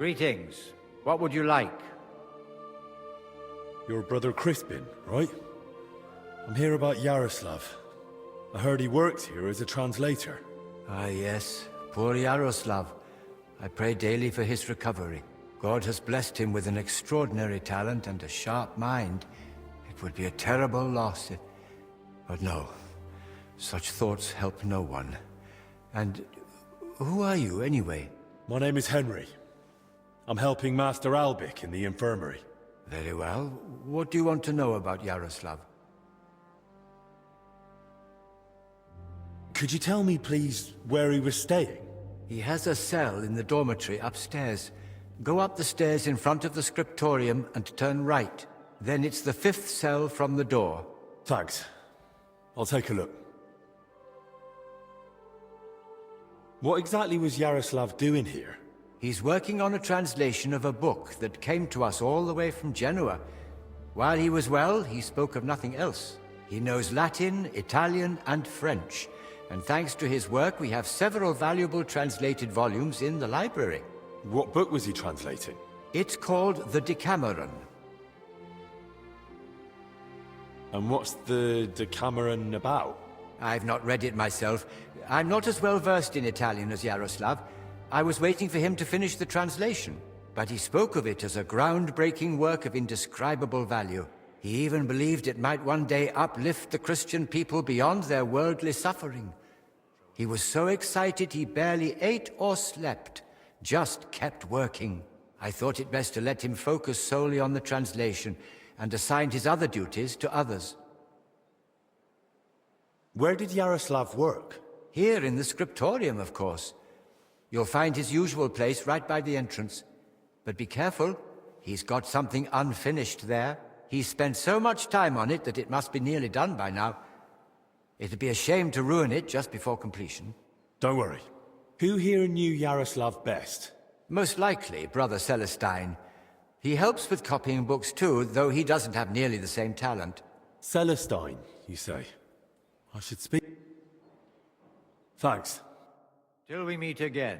Greetings. What would you like? Your brother Crispin, right? I'm here about Yaroslav. I heard he works here as a translator. Ah, yes. Poor Yaroslav. I pray daily for his recovery. God has blessed him with an extraordinary talent and a sharp mind. It would be a terrible loss if... But no, such thoughts help no one. And who are you, anyway? My name is Henry. I'm helping Master Albic in the infirmary. Very well. What do you want to know about Yaroslav? Could you tell me, please, where he was staying? He has a cell in the dormitory upstairs. Go up the stairs in front of the scriptorium and turn right. Then it's the 5th cell from the door. Thanks. I'll take a look. What exactly was Yaroslav doing here? He's working on a translation of a book that came to us all the way from Genoa. While he was well, he spoke of nothing else. He knows Latin, Italian, and French. And thanks to his work, we have several valuable translated volumes in the library. What book was he translating? It's called the Decameron. And what's the Decameron about? I've not read it myself. I'm not as well versed in Italian as Yaroslav. I was waiting for him to finish the translation, but he spoke of it as a groundbreaking work of indescribable value. He even believed it might one day uplift the Christian people beyond their worldly suffering. He was so excited he barely ate or slept, just kept working. I thought it best to let him focus solely on the translation and assigned his other duties to others. Where did Yaroslav work? Here in the scriptorium, of course. You'll find his usual place right by the entrance. But be careful, he's got something unfinished there. He's spent so much time on it that it must be nearly done by now. It'd be a shame to ruin it just before completion. Don't worry. Who here knew Yaroslav best? Most likely, Brother Celestine. He helps with copying books too, though he doesn't have nearly the same talent. Celestine, you say? I should speak... Thanks. Till we meet again.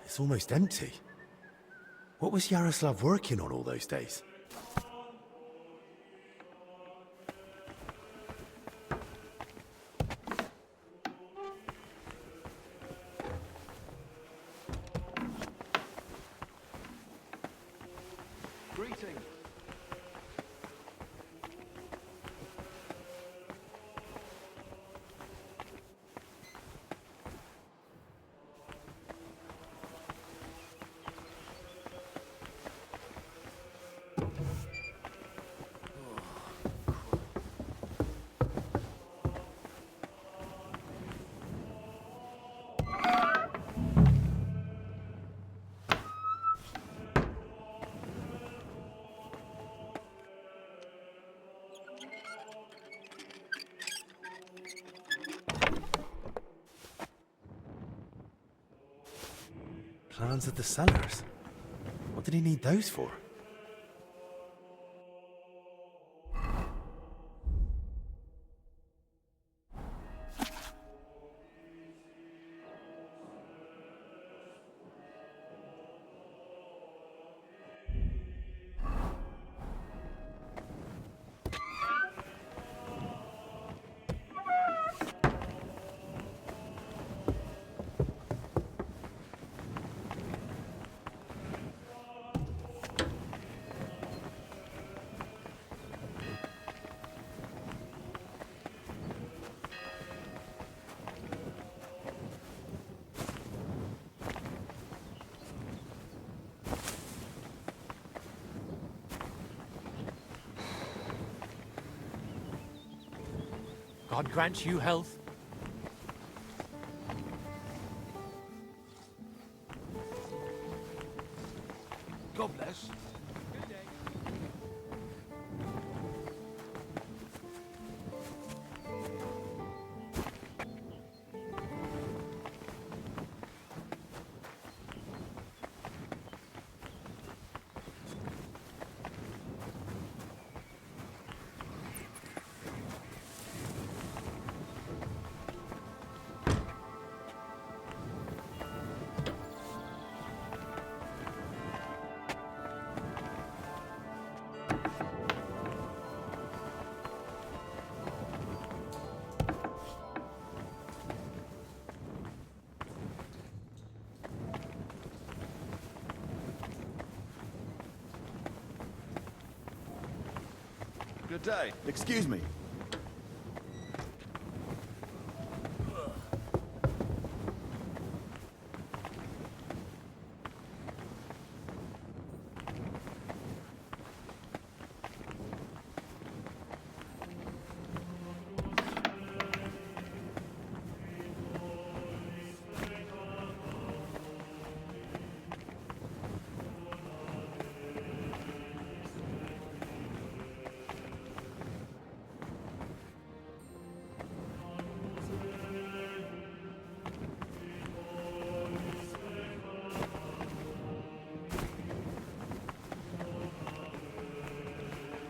It's almost empty. What was Yaroslav working on all those days? Greetings. Plans of the cellars? What did he need those for? God grant you health. God bless. Good day. Excuse me.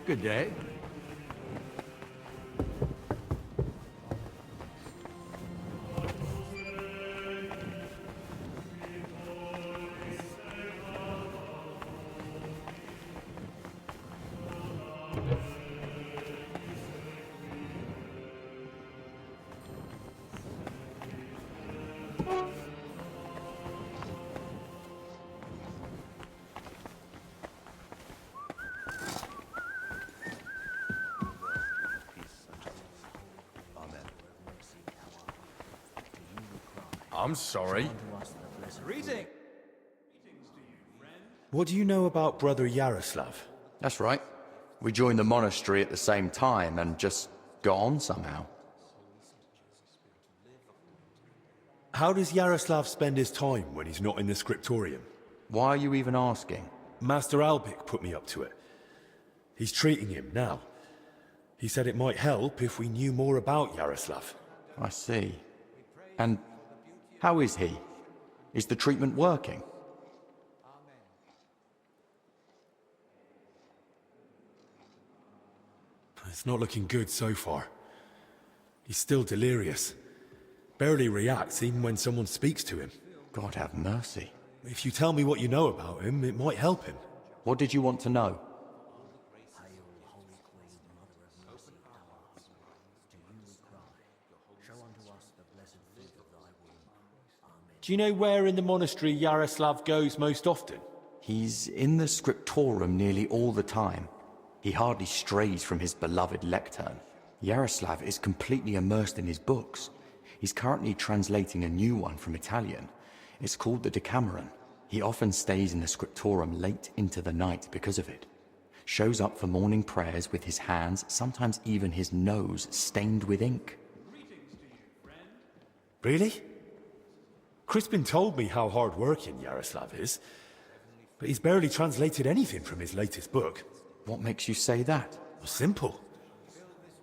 Good day. I'm sorry. Reading. What do you know about Brother Yaroslav? That's right. We joined the monastery at the same time and just got on somehow. How does Yaroslav spend his time when he's not in the scriptorium? Why are you even asking? Master Albik put me up to it. He's treating him now. He said it might help if we knew more about Yaroslav. I see. And how is he? Is the treatment working? It's not looking good so far. He's still delirious. Barely reacts even when someone speaks to him. God have mercy. If you tell me what you know about him, it might help him. What did you want to know? Do you know where in the monastery Yaroslav goes most often? He's in the scriptorum nearly all the time. He hardly strays from his beloved lectern. Yaroslav is completely immersed in his books. He's currently translating a new one from Italian. It's called the Decameron. He often stays in the scriptorum late into the night because of it. Shows up for morning prayers with his hands, sometimes even his nose, stained with ink. Really? Crispin told me how hard-working Yaroslav is, but he's barely translated anything from his latest book. What makes you say that? Well, simple.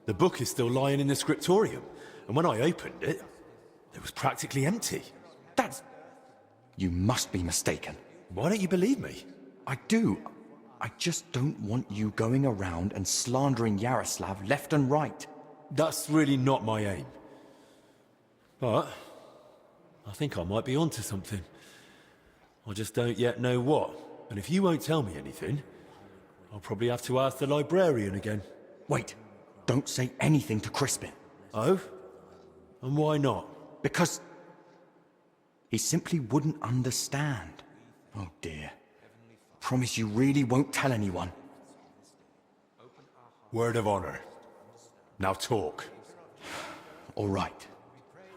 The book is still lying in the scriptorium, and when I opened it, it was practically empty. That's... You must be mistaken. Why don't you believe me? I do. I just don't want you going around and slandering Yaroslav left and right. That's really not my aim. But I think I might be onto something. I just don't yet know what. And if you won't tell me anything, I'll probably have to ask the librarian again. Wait. Don't say anything to Crispin. Oh? And why not? Because he simply wouldn't understand. Oh dear. Promise you really won't tell anyone. Word of honor. Now talk. All right.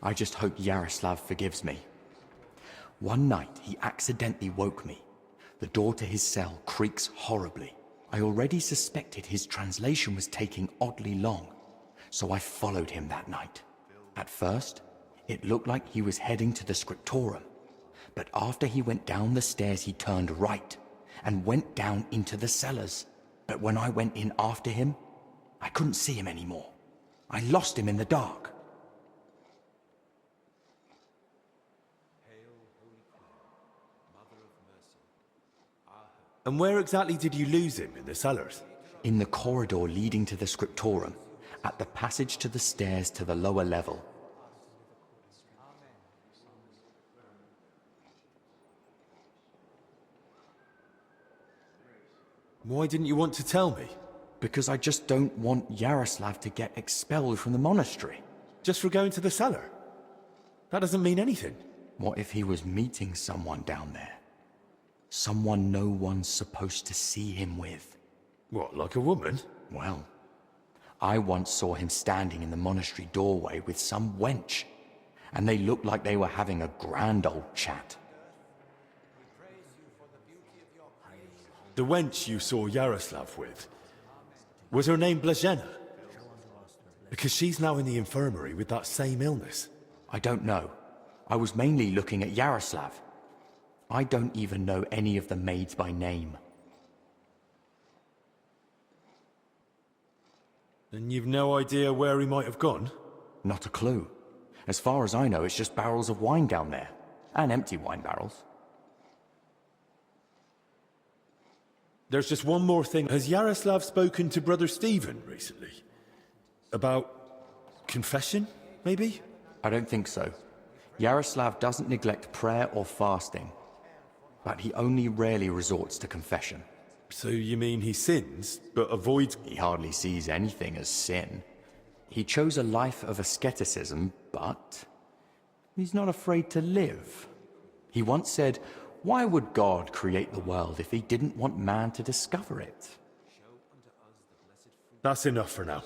I just hope Yaroslav forgives me. One night, he accidentally woke me. The door to his cell creaks horribly. I already suspected his translation was taking oddly long, so I followed him that night. At first, it looked like he was heading to the scriptorum, but after he went down the stairs, he turned right and went down into the cellars. But when I went in after him, I couldn't see him anymore. I lost him in the dark. And where exactly did you lose him in the cellars? In the corridor leading to the scriptorum, at the passage to the stairs to the lower level. Why didn't you want to tell me? Because I just don't want Yaroslav to get expelled from the monastery. Just for going to the cellar? That doesn't mean anything. What if he was meeting someone down there? Someone no one's supposed to see him with. What, like a woman? Well, I once saw him standing in the monastery doorway with some wench, and they looked like they were having a grand old chat. The wench you saw Yaroslav with, was her name Blazhena? Because she's now in the infirmary with that same illness. I don't know. I was mainly looking at Yaroslav. I don't even know any of the maids by name. And you've no idea where he might have gone? Not a clue. As far as I know, it's just barrels of wine down there. And empty wine barrels. There's just one more thing. Has Yaroslav spoken to Brother Stephen recently? About confession, maybe? I don't think so. Yaroslav doesn't neglect prayer or fasting, but he only rarely resorts to confession. So you mean he sins, but avoids... He hardly sees anything as sin. He chose a life of asceticism, but he's not afraid to live. He once said, "Why would God create the world if he didn't want man to discover it?" That's enough for now.